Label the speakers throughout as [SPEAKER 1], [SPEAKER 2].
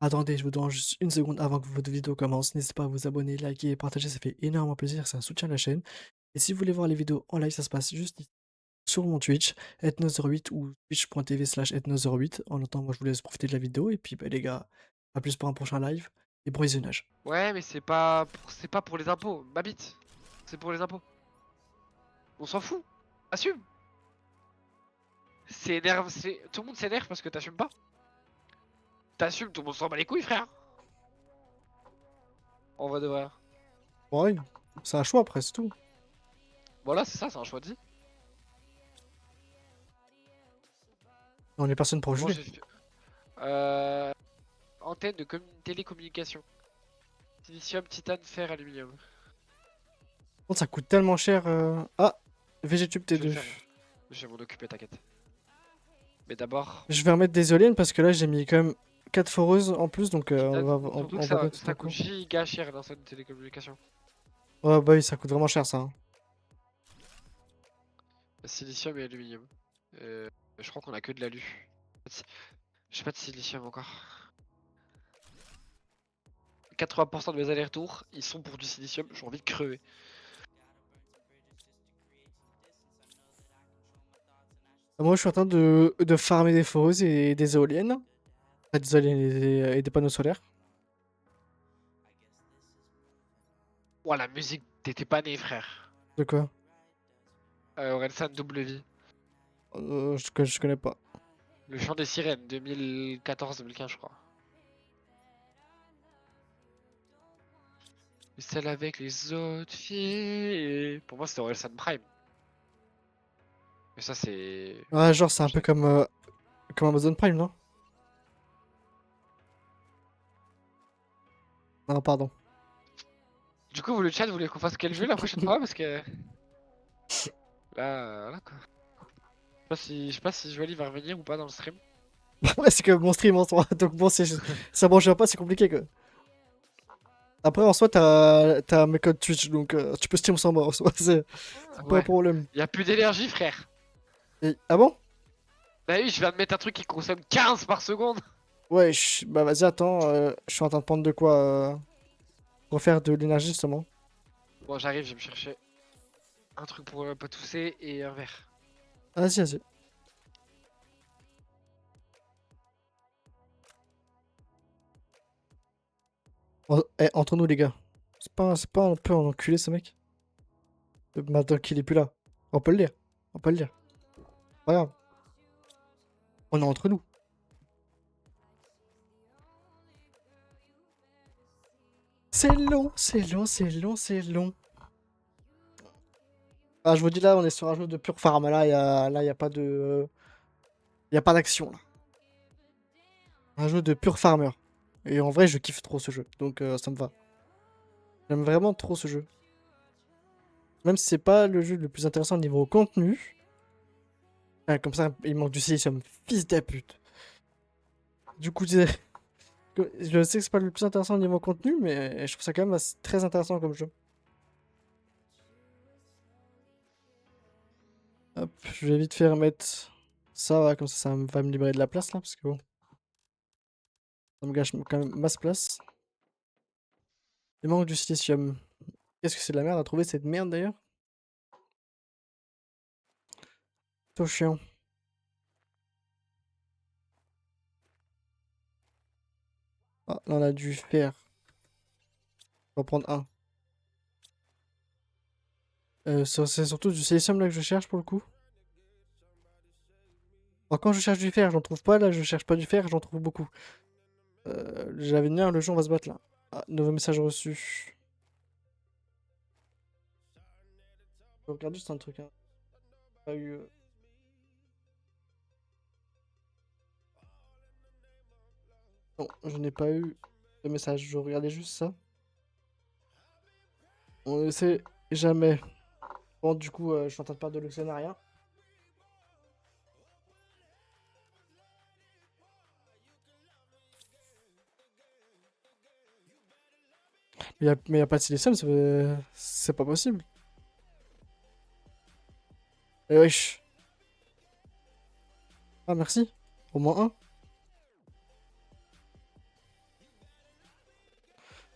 [SPEAKER 1] Attendez, je vous demande juste une seconde avant que votre vidéo commence. N'hésitez pas à vous abonner, liker et partager, ça fait énormément plaisir, ça soutient la chaîne. Et si vous voulez voir les vidéos en live, ça se passe juste ici, sur mon Twitch, ethno08 ou twitch.tv/ethno08. En attendant, moi je vous laisse profiter de la vidéo et puis bah, les gars, à plus pour un prochain live et bon visionnage.
[SPEAKER 2] Ouais, mais c'est pas pour les impôts, ma bite. C'est pour les impôts. On s'en fout. Assume. Tout le monde s'énerve parce que t'assumes pas. T'assumes, tout le monde s'en bat les couilles, frère. On va devoir.
[SPEAKER 1] Ouais, c'est un choix après, c'est tout.
[SPEAKER 2] Voilà, c'est ça, c'est un choix de vie.
[SPEAKER 1] On est personne pour
[SPEAKER 2] Comment
[SPEAKER 1] juger.
[SPEAKER 2] j'ai fait Euh. Antenne de télécommunication. Silicium, titane, fer, aluminium.
[SPEAKER 1] Bon, ça coûte tellement cher. Ah, VGTube
[SPEAKER 2] Je vais le
[SPEAKER 1] T2.
[SPEAKER 2] faire. Je vais m'en occuper, t'inquiète. Mais d'abord,
[SPEAKER 1] Je vais remettre des éoliennes parce que là j'ai mis quand même 4 foreuses en plus, donc
[SPEAKER 2] titane.
[SPEAKER 1] on,
[SPEAKER 2] Surtout que
[SPEAKER 1] on va bientôt
[SPEAKER 2] ça coûte
[SPEAKER 1] d'accord.
[SPEAKER 2] giga cher l'ancienne de télécommunication.
[SPEAKER 1] Ouais, bah oui, ça coûte vraiment cher ça, hein.
[SPEAKER 2] Silicium et aluminium. Je crois qu'on a que de l'alu. J'ai pas de silicium encore. 80% de mes allers-retours, ils sont pour du silicium. J'ai envie de crever.
[SPEAKER 1] Moi je suis en train de farmer des foreuses et des éoliennes. Enfin, des éoliennes et des panneaux solaires.
[SPEAKER 2] Ouah, la musique, t'étais pas né, frère.
[SPEAKER 1] De quoi?
[SPEAKER 2] Orelsan double vie.
[SPEAKER 1] Je connais pas.
[SPEAKER 2] Le chant des sirènes, 2014-2015, je crois. Et celle avec les autres filles. Pour moi, c'était Orelsan Prime. Mais ça, c'est.
[SPEAKER 1] Ah, genre c'est un peu comme Amazon Prime, non? Non, pardon.
[SPEAKER 2] Du coup, vous, le chat, vous voulez qu'on fasse quel jeu la prochaine fois? Parce que. Là, quoi. Je sais pas si Joali va revenir ou pas dans le stream.
[SPEAKER 1] Ouais, c'est que mon stream en soi. Donc bon, ça mange pas, c'est compliqué quoi. Après, en soi, t'as mes codes Twitch, donc tu peux stream sans moi en soi, c'est pas un
[SPEAKER 2] Ouais.
[SPEAKER 1] problème.
[SPEAKER 2] Y a plus d'énergie, frère.
[SPEAKER 1] Ah bon?
[SPEAKER 2] Bah oui, je viens de mettre un truc qui consomme 15 par seconde.
[SPEAKER 1] Ouais, bah vas-y, attends, je suis en train de prendre de quoi refaire de l'énergie justement.
[SPEAKER 2] Bon, j'arrive, je vais me chercher un truc pour pas tousser et un verre.
[SPEAKER 1] Vas-y, vas-y. Entre nous, les gars. C'est pas un peu un enculé, ce mec? Maintenant qu'il est plus là. On peut le dire. On peut le dire. Pas grave. On est entre nous. C'est long, c'est long, c'est long, c'est long. Ah, je vous dis là, on est sur un jeu de pure farm. Là, y a pas de. Y a pas d'action, là. Un jeu de pure farmer. Et en vrai, je kiffe trop ce jeu. Donc, ça me va. J'aime vraiment trop ce jeu. Même si c'est pas le jeu le plus intéressant au niveau contenu. Ah, comme ça, il manque du silicium. Fils de pute. Du coup, je sais que c'est pas le plus intéressant au niveau contenu, mais je trouve ça quand même très intéressant comme jeu. Hop, je vais vite faire mettre ça, voilà, comme ça va me libérer de la place là, parce que bon, ça me gâche quand même masse place. Il manque du silicium. Qu'est-ce que c'est de la merde à trouver cette merde d'ailleurs? Trop chiant. Ah, là on a du fer. On va prendre un. C'est surtout du silicium là que je cherche pour le coup. Alors quand je cherche du fer, j'en trouve pas. Là, je cherche pas du fer, j'en trouve beaucoup. J'avais une heure, le jeu, on va se battre là. Ah, nouveau message reçu. Je regarde juste un truc, hein. Pas eu. Non, je n'ai pas eu de message. Je regardais juste ça. On ne sait jamais. Bon, du coup, je suis en train de perdre de l'Oxanaria. Mais y a pas de silicium, c'est pas possible. Eh wesh. Ah, merci. Au moins un.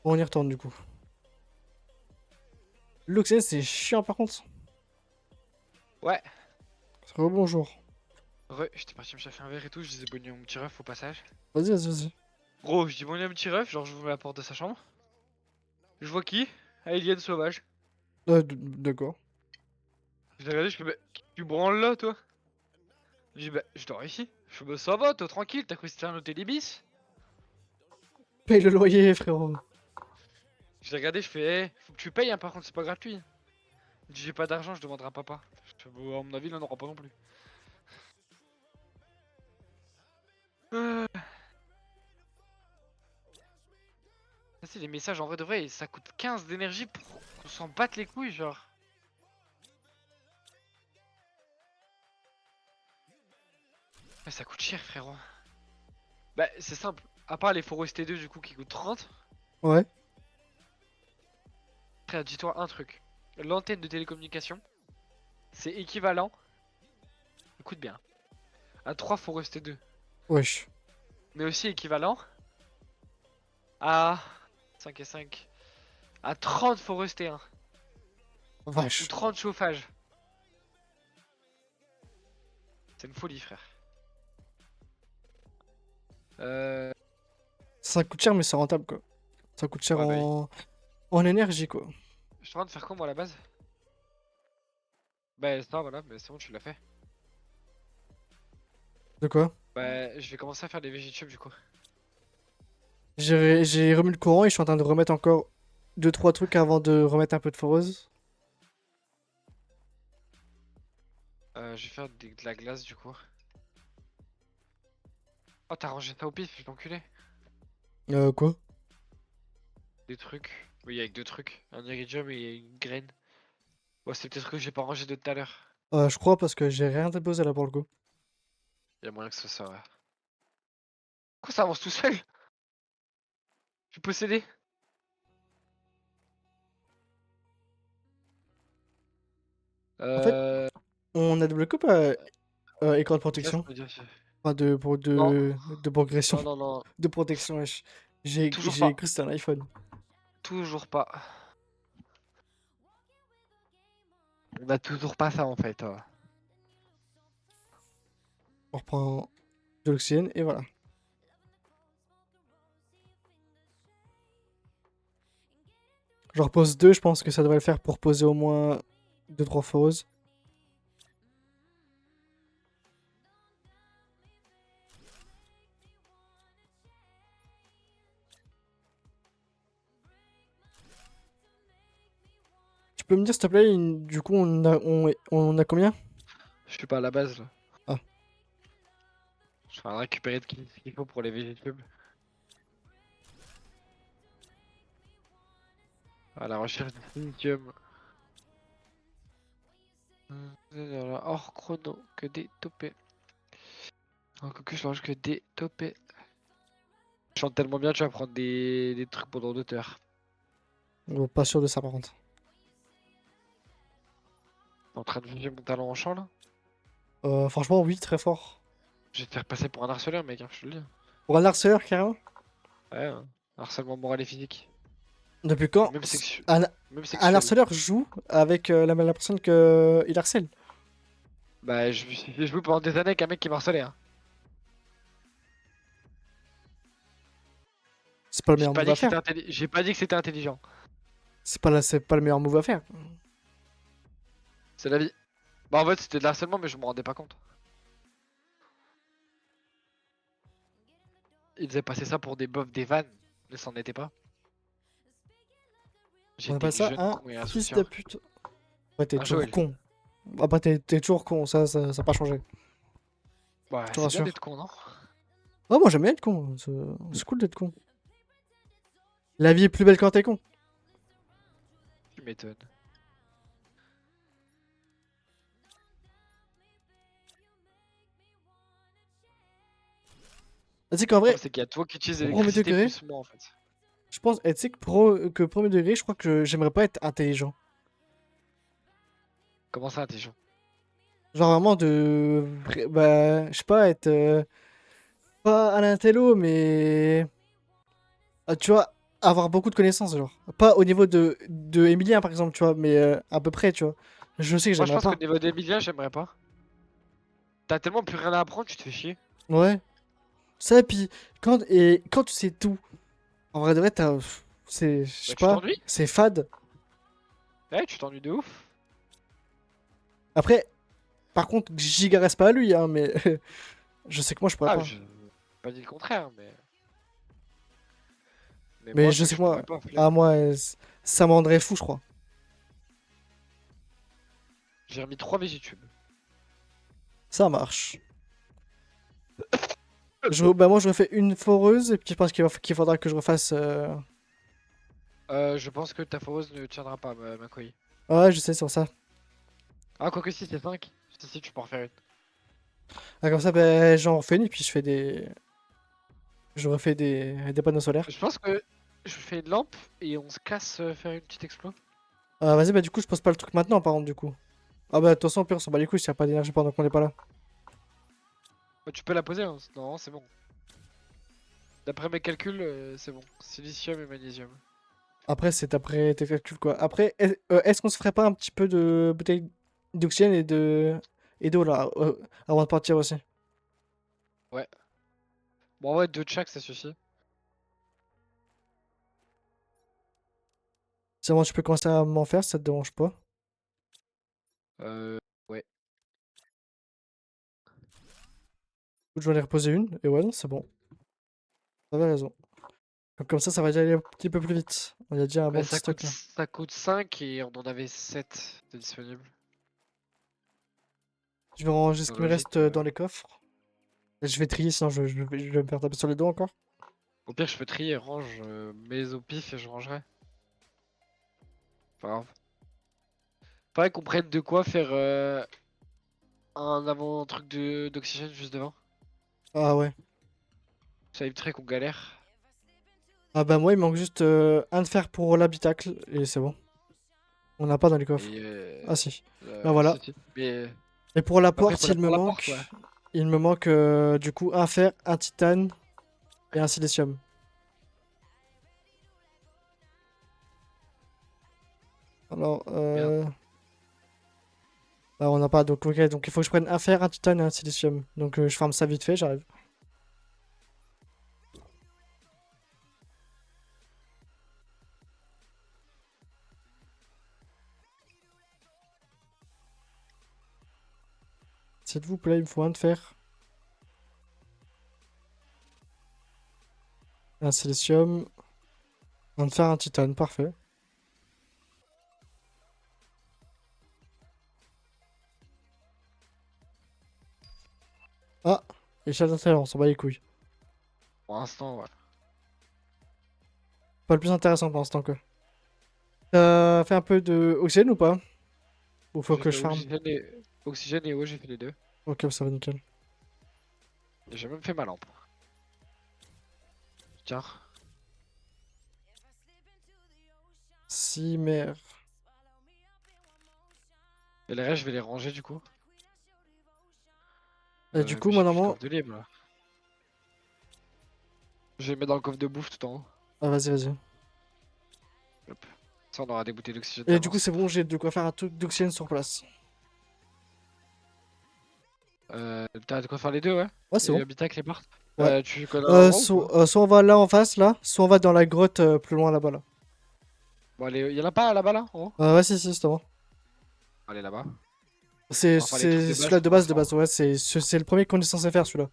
[SPEAKER 1] On y retourne du coup. L'oxygène, c'est chiant par contre.
[SPEAKER 2] Ouais.
[SPEAKER 1] Rebonjour.
[SPEAKER 2] J'étais parti me chercher un verre et tout, je disais bonne nuit à mon petit ref au passage.
[SPEAKER 1] Vas-y, vas-y, vas-y.
[SPEAKER 2] Gros, je dis bonne nuit à mon petit ref, genre je ouvre la porte de sa chambre. Je vois qui? Alien sauvage.
[SPEAKER 1] D'accord.
[SPEAKER 2] Je l'ai regardé, je fais bah, tu branles là toi? Je dis bah, je dors ici. Je fais bah ça va, toi tranquille, t'as cru que c'était un hôtel Ibis?
[SPEAKER 1] Paye le loyer, frérot.
[SPEAKER 2] Je l'ai regardé, je fais faut que tu payes hein, par contre c'est pas gratuit. Il dit j'ai pas d'argent, je demanderai à papa. Je fais bah, à mon avis il en aura pas non plus. Euh, Ça c'est les messages en vrai de vrai, ça coûte 15 d'énergie pour qu'on s'en batte les couilles genre. Ouais, ça coûte cher frérot. Bah c'est simple, à part les Forest 2 du coup qui coûtent 30,
[SPEAKER 1] Ouais.
[SPEAKER 2] frère dis-toi un truc. L'antenne de télécommunication, c'est équivalent, écoute bien, à 3 Forest 2.
[SPEAKER 1] Wesh.
[SPEAKER 2] Mais aussi équivalent à 5 et 5, à 30 Forest 1 ou
[SPEAKER 1] Vache.
[SPEAKER 2] 30 chauffages. C'est une folie frère. Euh...
[SPEAKER 1] Ça coûte cher, mais c'est rentable, quoi. Ça coûte cher
[SPEAKER 2] Ouais bah oui.
[SPEAKER 1] en énergie, quoi.
[SPEAKER 2] Je suis en train de faire quoi moi à la base? Bah ça voilà, mais c'est bon tu l'as fait.
[SPEAKER 1] De quoi?
[SPEAKER 2] Bah je vais commencer à faire des végétubes du coup.
[SPEAKER 1] J'ai remis le courant et je suis en train de remettre encore 2-3 trucs avant de remettre un peu de foreuse.
[SPEAKER 2] Je vais faire de la glace du coup. Oh t'as rangé ça au pif, je l'enculé.
[SPEAKER 1] Quoi?
[SPEAKER 2] Des trucs. Oui avec deux trucs. Un iridium et une graine. Ouais c'est peut-être que j'ai pas rangé de tout à l'heure.
[SPEAKER 1] Je crois parce que j'ai rien déposé là pour le coup.
[SPEAKER 2] Y'a moyen que ce soit ouais. Quoi ça avance tout seul? Je suis possédé.
[SPEAKER 1] En fait,
[SPEAKER 2] Euh...
[SPEAKER 1] on a débloqué ou pas écran de
[SPEAKER 2] Ça je
[SPEAKER 1] protection?
[SPEAKER 2] peux dire.
[SPEAKER 1] Enfin,
[SPEAKER 2] Non,
[SPEAKER 1] de progression.
[SPEAKER 2] non, non, non.
[SPEAKER 1] De protection, wesh.
[SPEAKER 2] Toujours
[SPEAKER 1] J'ai
[SPEAKER 2] pas.
[SPEAKER 1] cru que c'était un iPhone.
[SPEAKER 2] Toujours pas. On a toujours pas ça en fait.
[SPEAKER 1] On reprend de l'oxygène et voilà. Je repose 2, je pense que ça devrait le faire pour poser au moins 2-3 foreuses. Tu peux me dire s'il te plaît, du coup on a combien?
[SPEAKER 2] Je suis pas à la base là.
[SPEAKER 1] Ah.
[SPEAKER 2] Je vais récupérer ce qu'il faut pour les végétubes. À la recherche de lithium. Hors chrono, que des topés. Encore que je range que des topés. Je chante tellement bien, tu vas prendre des trucs pendant 2 heures.
[SPEAKER 1] Pas sûr de ça par contre.
[SPEAKER 2] T'es en train de juger mon talent en chant là?
[SPEAKER 1] Franchement, oui, très fort.
[SPEAKER 2] Je vais te faire passer pour un harceleur, mec, hein, je te le dis.
[SPEAKER 1] Pour un harceleur, carrément.
[SPEAKER 2] Ouais, hein. Harcèlement moral et physique.
[SPEAKER 1] Depuis quand
[SPEAKER 2] Même, sexu...
[SPEAKER 1] un,
[SPEAKER 2] Même
[SPEAKER 1] un
[SPEAKER 2] sexuel.
[SPEAKER 1] harceleur joue avec la personne qu'il harcèle?
[SPEAKER 2] Bah, j'ai joué pendant des années avec un mec qui m'harcelait. Hein.
[SPEAKER 1] C'est pas le meilleur move à faire.
[SPEAKER 2] J'ai pas dit que c'était intelligent.
[SPEAKER 1] C'est pas le meilleur move à faire.
[SPEAKER 2] C'est la vie. Bah, en fait, c'était de l'harcèlement, mais je me rendais pas compte. Il faisait passer ça pour des bofs, des vannes, mais c'en était pas.
[SPEAKER 1] On
[SPEAKER 2] J'étais
[SPEAKER 1] appelle ça
[SPEAKER 2] jeune,
[SPEAKER 1] un
[SPEAKER 2] con et
[SPEAKER 1] fils de
[SPEAKER 2] insouciant.
[SPEAKER 1] pute. Ouais, t'es
[SPEAKER 2] Un
[SPEAKER 1] toujours
[SPEAKER 2] Joël.
[SPEAKER 1] con. Après, t'es toujours con, ça a pas changé.
[SPEAKER 2] Ouais,
[SPEAKER 1] Je te
[SPEAKER 2] c'est bien
[SPEAKER 1] rassure.
[SPEAKER 2] d'être con, non?
[SPEAKER 1] Oh, moi j'aime bien être con. C'est cool d'être con. La vie est plus belle quand t'es con.
[SPEAKER 2] Tu m'étonnes.
[SPEAKER 1] Tu sais qu'en vrai,
[SPEAKER 2] C'est qu'il y a toi qui utilises
[SPEAKER 1] premier
[SPEAKER 2] l'électricité
[SPEAKER 1] degré,
[SPEAKER 2] plus moi en fait.
[SPEAKER 1] je pense, tu sais que premier degré, je crois que j'aimerais pas être intelligent.
[SPEAKER 2] Comment ça, intelligent?
[SPEAKER 1] Genre vraiment bah, je sais pas, être pas à l'intello, mais tu vois, avoir beaucoup de connaissances, genre. Pas au niveau de Emilien, par exemple, tu vois, mais à peu près, tu vois. Je sais que
[SPEAKER 2] Moi, je
[SPEAKER 1] j'aimerais
[SPEAKER 2] pense que
[SPEAKER 1] pas.
[SPEAKER 2] niveau d'Emilia, j'aimerais pas. T'as tellement plus rien à apprendre, tu te fais chier.
[SPEAKER 1] Ouais. Ça, et puis, quand tu sais tout, en vrai de vrai, c'est, je sais
[SPEAKER 2] Bah, tu
[SPEAKER 1] pas,
[SPEAKER 2] t'ennuies.
[SPEAKER 1] c'est fade.
[SPEAKER 2] Ouais, tu t'ennuies de ouf.
[SPEAKER 1] Après, par contre, giga reste pas à lui, hein, mais je sais que moi, je pourrais
[SPEAKER 2] Ah,
[SPEAKER 1] pas.
[SPEAKER 2] je pas dit le contraire, mais
[SPEAKER 1] Mais
[SPEAKER 2] moi,
[SPEAKER 1] je
[SPEAKER 2] c'est que
[SPEAKER 1] sais que
[SPEAKER 2] je
[SPEAKER 1] moi,
[SPEAKER 2] pourrais pas, flemme.
[SPEAKER 1] à moi, ça me rendrait fou, je crois.
[SPEAKER 2] J'ai remis 3 Végitube.
[SPEAKER 1] Ça marche. Bah moi, je refais une foreuse, et puis je pense qu'il faudra que je refasse.
[SPEAKER 2] Je pense que ta foreuse ne tiendra pas, ma couille.
[SPEAKER 1] Ouais, je sais, c'est pour ça.
[SPEAKER 2] Ah, quoique si, c'est 5. Si, tu peux en refaire une.
[SPEAKER 1] Ah, comme ça, ben, j'en refais une, et puis je refais des panneaux solaires.
[SPEAKER 2] Je pense que je fais une lampe et on se casse faire une petite explo.
[SPEAKER 1] Ah, vas-y, bah du coup, je pose pas le truc maintenant, par contre, du coup. Ah bah, de toute façon, au pire, on s'en bat les couilles s'il y a pas d'énergie pendant qu'on est pas là.
[SPEAKER 2] Bah, tu peux la poser, hein. Non, c'est bon. D'après mes calculs, c'est bon. Silicium et magnésium.
[SPEAKER 1] Après, c'est après tes calculs, quoi. Après, est-ce qu'on se ferait pas un petit peu de bouteille d'oxygène et d'eau, là, avant de partir aussi?
[SPEAKER 2] Ouais. Bon, en vrai, 2 de chaque, ça suffit.
[SPEAKER 1] C'est bon, tu peux commencer à m'en faire, ça te dérange pas.
[SPEAKER 2] Ouais.
[SPEAKER 1] Je vais en ai reposé une, et ouais, non, c'est bon. T'avais raison. Comme ça va déjà aller un petit peu plus vite. On y a déjà un
[SPEAKER 2] Bah,
[SPEAKER 1] bon petit stock, là.
[SPEAKER 2] ça coûte 5 et on en avait 7 de disponibles.
[SPEAKER 1] Je vais ranger ce
[SPEAKER 2] Dans
[SPEAKER 1] qui me reste
[SPEAKER 2] logique.
[SPEAKER 1] dans les coffres. Et je vais trier, sinon je vais me faire taper sur les doigts encore.
[SPEAKER 2] Au pire, je peux trier, range, mets au pif et je rangerai. Pas grave. Faudrait qu'on prenne de quoi faire un avant truc d'oxygène juste devant.
[SPEAKER 1] Ah ouais.
[SPEAKER 2] Ça éviterait qu'on galère.
[SPEAKER 1] Ah bah moi, il manque juste un de fer pour l'habitacle, et c'est bon. On n'a pas dans les coffres.
[SPEAKER 2] Et
[SPEAKER 1] Ah si. Bah voilà.
[SPEAKER 2] si, si. Mais
[SPEAKER 1] Et pour la
[SPEAKER 2] après, il
[SPEAKER 1] porte,
[SPEAKER 2] faut la pour la porte, ouais.
[SPEAKER 1] il me manque du coup un fer, un titane et un silicium. Alors,
[SPEAKER 2] Merde.
[SPEAKER 1] bah, on n'a pas, donc ok, donc il faut que je prenne un fer, un titane et un silicium. Donc je farme ça vite fait, j'arrive. S'il vous plaît, il me faut un de fer, un silicium, un de fer, un titane, parfait. Ah, échelle d'intérieur, on s'en bat les couilles.
[SPEAKER 2] Pour l'instant, ouais.
[SPEAKER 1] Pas le plus intéressant pour l'instant, quoi. T'as fait un peu de oxygène ou pas? Ou faut
[SPEAKER 2] J'ai
[SPEAKER 1] que
[SPEAKER 2] fait
[SPEAKER 1] je farme?
[SPEAKER 2] oxygène et eau, j'ai fait les deux.
[SPEAKER 1] Ok, ça va nickel.
[SPEAKER 2] Et j'ai même fait ma lampe. Tiens.
[SPEAKER 1] Si, merde.
[SPEAKER 2] Et les restes, je vais les ranger du coup.
[SPEAKER 1] Et du coup,
[SPEAKER 2] Mais
[SPEAKER 1] moi,
[SPEAKER 2] j'ai plus de
[SPEAKER 1] normalement.
[SPEAKER 2] coffre de libre là. Je vais les mettre dans le coffre de bouffe tout en haut.
[SPEAKER 1] Ah, vas-y, vas-y.
[SPEAKER 2] Hop. Ça, on aura des bouteilles d'oxygène
[SPEAKER 1] Et du coup,
[SPEAKER 2] d'avance.
[SPEAKER 1] c'est bon, j'ai de quoi faire un truc d'oxygène sur place.
[SPEAKER 2] T'as de quoi faire les deux, ouais?
[SPEAKER 1] Ouais, c'est
[SPEAKER 2] Et
[SPEAKER 1] bon.
[SPEAKER 2] habitacle les portes?
[SPEAKER 1] Ouais.
[SPEAKER 2] Tu connais un endroit ou pas?
[SPEAKER 1] Soit on va là en face, là, soit on va dans la grotte plus loin là-bas, là.
[SPEAKER 2] Bon, allez, y'en a pas là-bas là, en haut?
[SPEAKER 1] Ouais, si, si, c'est bon.
[SPEAKER 2] Allez là-bas.
[SPEAKER 1] C'est
[SPEAKER 2] On va faire les trucs de base
[SPEAKER 1] celui-là
[SPEAKER 2] pour
[SPEAKER 1] de
[SPEAKER 2] l'instant.
[SPEAKER 1] base, ouais. C'est le premier qu'on est censé faire, celui-là.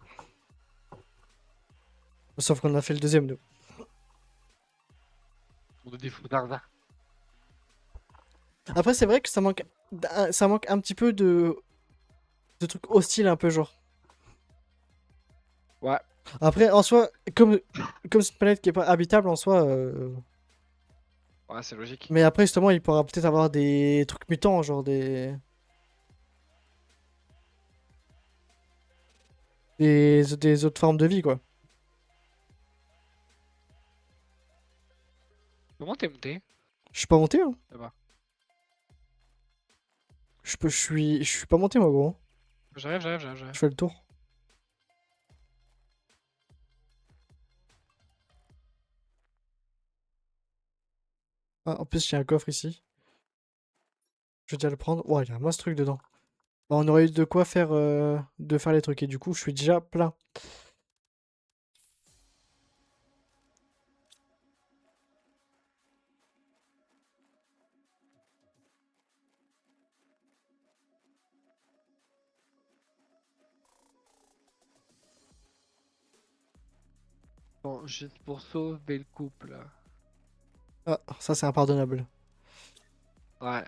[SPEAKER 1] Sauf qu'on a fait le deuxième, nous.
[SPEAKER 2] On nous défoule d'argent.
[SPEAKER 1] Après, c'est vrai que ça manque un petit peu de trucs hostiles, un peu, genre.
[SPEAKER 2] Ouais.
[SPEAKER 1] Après, en soi, comme c'est une planète qui est pas habitable en soi.
[SPEAKER 2] Ouais, c'est logique.
[SPEAKER 1] Mais après, justement, il pourra peut-être avoir des trucs mutants, genre des autres formes de vie, quoi.
[SPEAKER 2] Comment t'es monté?
[SPEAKER 1] Je suis pas monté, hein.
[SPEAKER 2] Là-bas.
[SPEAKER 1] Je suis pas monté, moi, gros.
[SPEAKER 2] J'arrive.
[SPEAKER 1] Je fais le tour. Ah, en plus, il y a un coffre ici. Je vais déjà le prendre. Ouais, il y a un masse truc dedans. Bah, on aurait eu de quoi faire, de faire les trucs. Et du coup, je suis déjà plein.
[SPEAKER 2] Bon, juste pour sauver le couple, là.
[SPEAKER 1] Ah, ça, c'est impardonnable.
[SPEAKER 2] Ouais.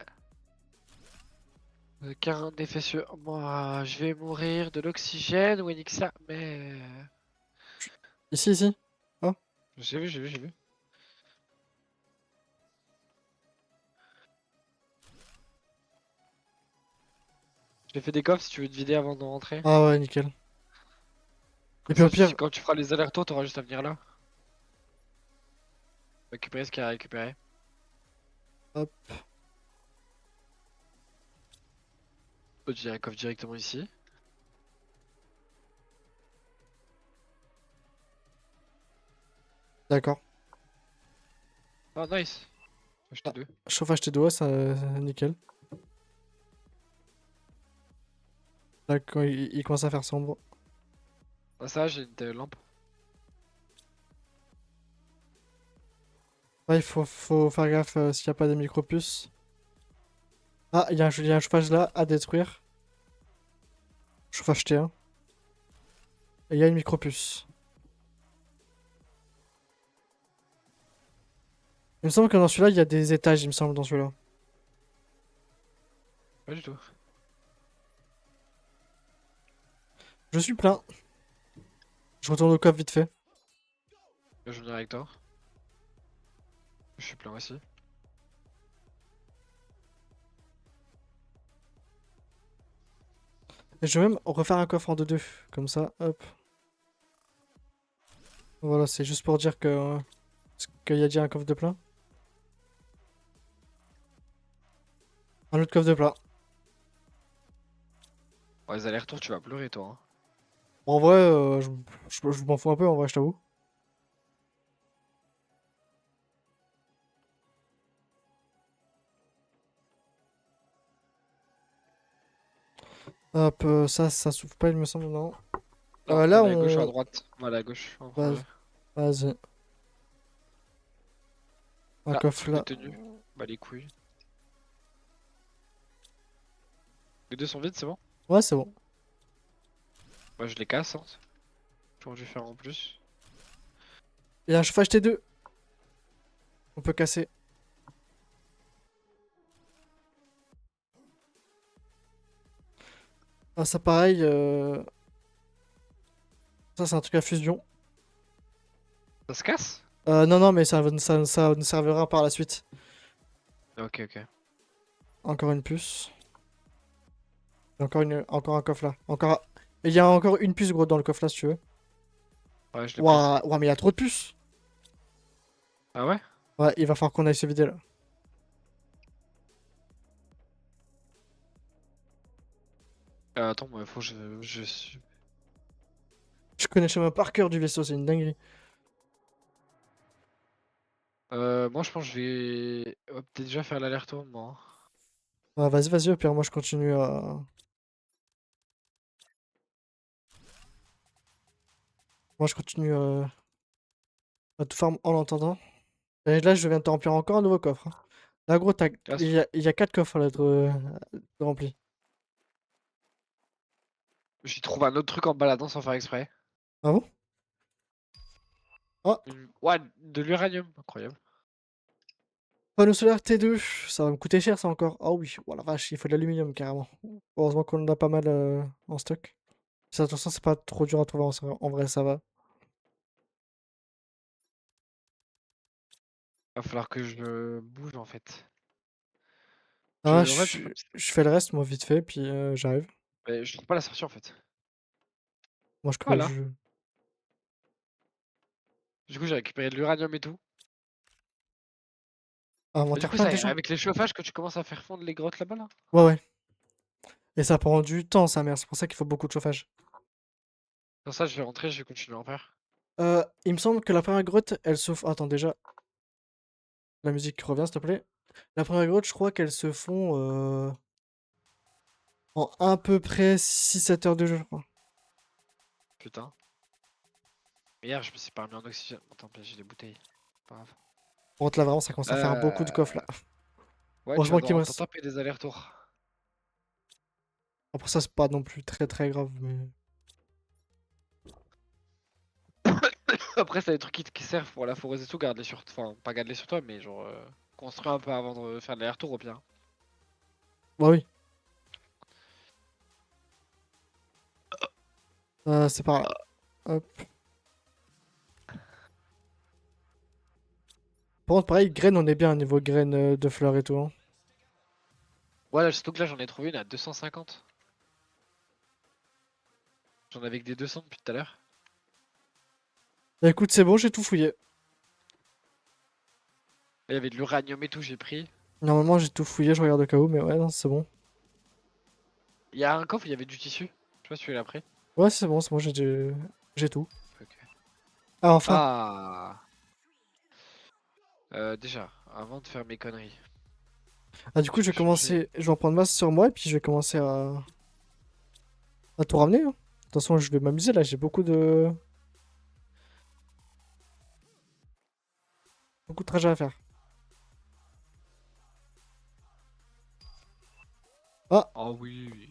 [SPEAKER 2] Aucun effet sur moi. Je vais mourir de l'oxygène ou nique ça, mais...
[SPEAKER 1] Ici, ici. Oh,
[SPEAKER 2] J'ai vu, j'ai vu, j'ai vu. J'ai fait des coffres si tu veux te vider avant de rentrer.
[SPEAKER 1] ah ouais, nickel. Et
[SPEAKER 2] Comme
[SPEAKER 1] puis au
[SPEAKER 2] ça,
[SPEAKER 1] pire,
[SPEAKER 2] quand tu feras les allers-retours, t'auras juste à venir là. Récupérer ce qu'il y a à récupérer.
[SPEAKER 1] hop,
[SPEAKER 2] Toi, tu dirais coffre directement ici.
[SPEAKER 1] d'accord.
[SPEAKER 2] Ah, nice. Acheter
[SPEAKER 1] Ah,
[SPEAKER 2] deux.
[SPEAKER 1] chauffage tes doigts, ça, nickel. Là, quand il commence à faire sombre.
[SPEAKER 2] Ah, ça, j'ai une lampe.
[SPEAKER 1] Ouais, faut faire gaffe s'il n'y a pas des micro-puces. Ah, il y a un chauffage là à détruire. Chauffage T1. Et il y a une micro-puce. Il me semble que dans celui-là, il y a des étages, il me semble, dans celui-là.
[SPEAKER 2] Pas du tout.
[SPEAKER 1] Je suis plein. Je retourne au coffre vite fait.
[SPEAKER 2] Je vais venir avec toi. Je suis plein aussi.
[SPEAKER 1] Et je vais même refaire un coffre en 2-2. Comme ça, hop. Voilà, c'est juste pour dire qu'il y a déjà un coffre de plein. Un autre coffre de plein.
[SPEAKER 2] Ouais, les allers-retours, tu vas pleurer, toi. Hein.
[SPEAKER 1] En vrai, je m'en fous un peu, en vrai, je t'avoue. Hop, ça s'ouvre pas, il me semble, non.
[SPEAKER 2] Non,
[SPEAKER 1] Là,
[SPEAKER 2] elle est à gauche ou à
[SPEAKER 1] on...
[SPEAKER 2] droite? Voilà, à gauche, en
[SPEAKER 1] Vas-
[SPEAKER 2] premier.
[SPEAKER 1] Vas-y. Un
[SPEAKER 2] Là,
[SPEAKER 1] coffre
[SPEAKER 2] truc de
[SPEAKER 1] là.
[SPEAKER 2] tenue. Bah, les couilles. Les deux sont vides, c'est bon?
[SPEAKER 1] Ouais, c'est bon.
[SPEAKER 2] Moi, je les casse, hein. J'aurais dû faire en plus.
[SPEAKER 1] Il y a un chauffage T2. On peut casser. Ah, ça pareil. Ça, c'est un truc à fusion.
[SPEAKER 2] Ça se casse?
[SPEAKER 1] Non, non, mais ça nous servira par la suite.
[SPEAKER 2] Ok, ok.
[SPEAKER 1] Encore une puce. Et encore un coffre là. Mais il y a encore une puce, gros, dans le coffre là, si tu veux.
[SPEAKER 2] Ouais, je l'ai prise.
[SPEAKER 1] Ouah, ouah, mais il y a trop de puces.
[SPEAKER 2] Ah ouais?
[SPEAKER 1] Ouais, il va falloir qu'on aille se vider là.
[SPEAKER 2] Attends, moi, faut que
[SPEAKER 1] Je connais le chemin par cœur du vaisseau, c'est une dinguerie.
[SPEAKER 2] Moi, je pense que je vais peut-être déjà faire l'aller-retour, moi.
[SPEAKER 1] Ah, vas-y, vas-y, au pire, moi je continue à. Moi je continue à tout farm en l'entendant. Et là, je viens de te remplir encore un nouveau coffre, hein. Là, gros,
[SPEAKER 2] Là,
[SPEAKER 1] il y a 4 coffres à être remplis.
[SPEAKER 2] j'ai trouvé un autre truc en baladant sans faire exprès.
[SPEAKER 1] Ah bon? Ah,
[SPEAKER 2] Ouais, de l'uranium. Incroyable.
[SPEAKER 1] panneau solaire T2. Ça va me coûter cher, ça encore. Ah oui, oh la vache, il faut de l'aluminium carrément. Heureusement qu'on en a pas mal en stock. Ça, de toute façon, c'est pas trop dur à trouver en vrai, ça va.
[SPEAKER 2] Va falloir que je bouge, en fait.
[SPEAKER 1] Ah,
[SPEAKER 2] En fait, c'est comme ça.
[SPEAKER 1] je fais le reste, moi, vite fait, puis j'arrive.
[SPEAKER 2] Mais je trouve pas la sortie, en fait.
[SPEAKER 1] Moi,
[SPEAKER 2] Voilà. Du coup, j'ai récupéré de l'uranium et tout. Mais du
[SPEAKER 1] Inventaire
[SPEAKER 2] coup,
[SPEAKER 1] plein
[SPEAKER 2] ça,
[SPEAKER 1] déjà.
[SPEAKER 2] avec les chauffages que tu commences à faire fondre les grottes là-bas, là.
[SPEAKER 1] Ouais, ouais. Et ça prend du temps, sa mère. C'est pour ça qu'il faut beaucoup de chauffage.
[SPEAKER 2] Pour ça, je vais rentrer, je vais continuer à en faire.
[SPEAKER 1] Il me semble que la première grotte, elle s'ouvre. Attends, déjà. La musique revient, s'il te plaît. La première grotte, je crois qu'elles se font en à peu près 6-7 heures de jeu, je crois.
[SPEAKER 2] Putain. Hier, je me suis pas remis en oxygène. Bon, tant pis, j'ai des bouteilles. Pas grave.
[SPEAKER 1] Bon, là, vraiment, ça commence à faire beaucoup de coffres, là.
[SPEAKER 2] Ouais, tu vas
[SPEAKER 1] Heureusement qu'il
[SPEAKER 2] devoir
[SPEAKER 1] me
[SPEAKER 2] en
[SPEAKER 1] reste...
[SPEAKER 2] taper des allers-retours.
[SPEAKER 1] Après ça, c'est pas non plus très très grave, mais...
[SPEAKER 2] Après, c'est des trucs qui servent pour la forêt et tout, garde-les sur... Enfin, pas garde-les sur toi, mais genre... construis un peu avant de faire l'aller-retour au pire.
[SPEAKER 1] Bah oui. C'est par là. Hop. Par contre, pareil, graines, on est bien au niveau graines de fleurs et tout. Hein.
[SPEAKER 2] Ouais, là, surtout que là, j'en ai trouvé une à 250. J'en avais que des 200 depuis tout à l'heure.
[SPEAKER 1] Bah, écoute, c'est bon, j'ai tout fouillé.
[SPEAKER 2] Il y avait de l'uranium et tout, j'ai pris.
[SPEAKER 1] Normalement, j'ai tout fouillé, je regarde au cas où, mais ouais, non, c'est bon.
[SPEAKER 2] Il y a un coffre, il y avait du tissu. Je sais pas si tu l'as pris.
[SPEAKER 1] Ouais, c'est bon, j'ai tout. Ah, enfin.
[SPEAKER 2] Ah. Déjà, avant de faire mes conneries.
[SPEAKER 1] Ah, du coup, je vais commencer... Je vais en prendre masse sur moi, et puis je vais commencer à tout ramener. Hein. De toute façon, je vais m'amuser, là, j'ai beaucoup de... Beaucoup de trajets à faire. Ah,
[SPEAKER 2] Oh oui.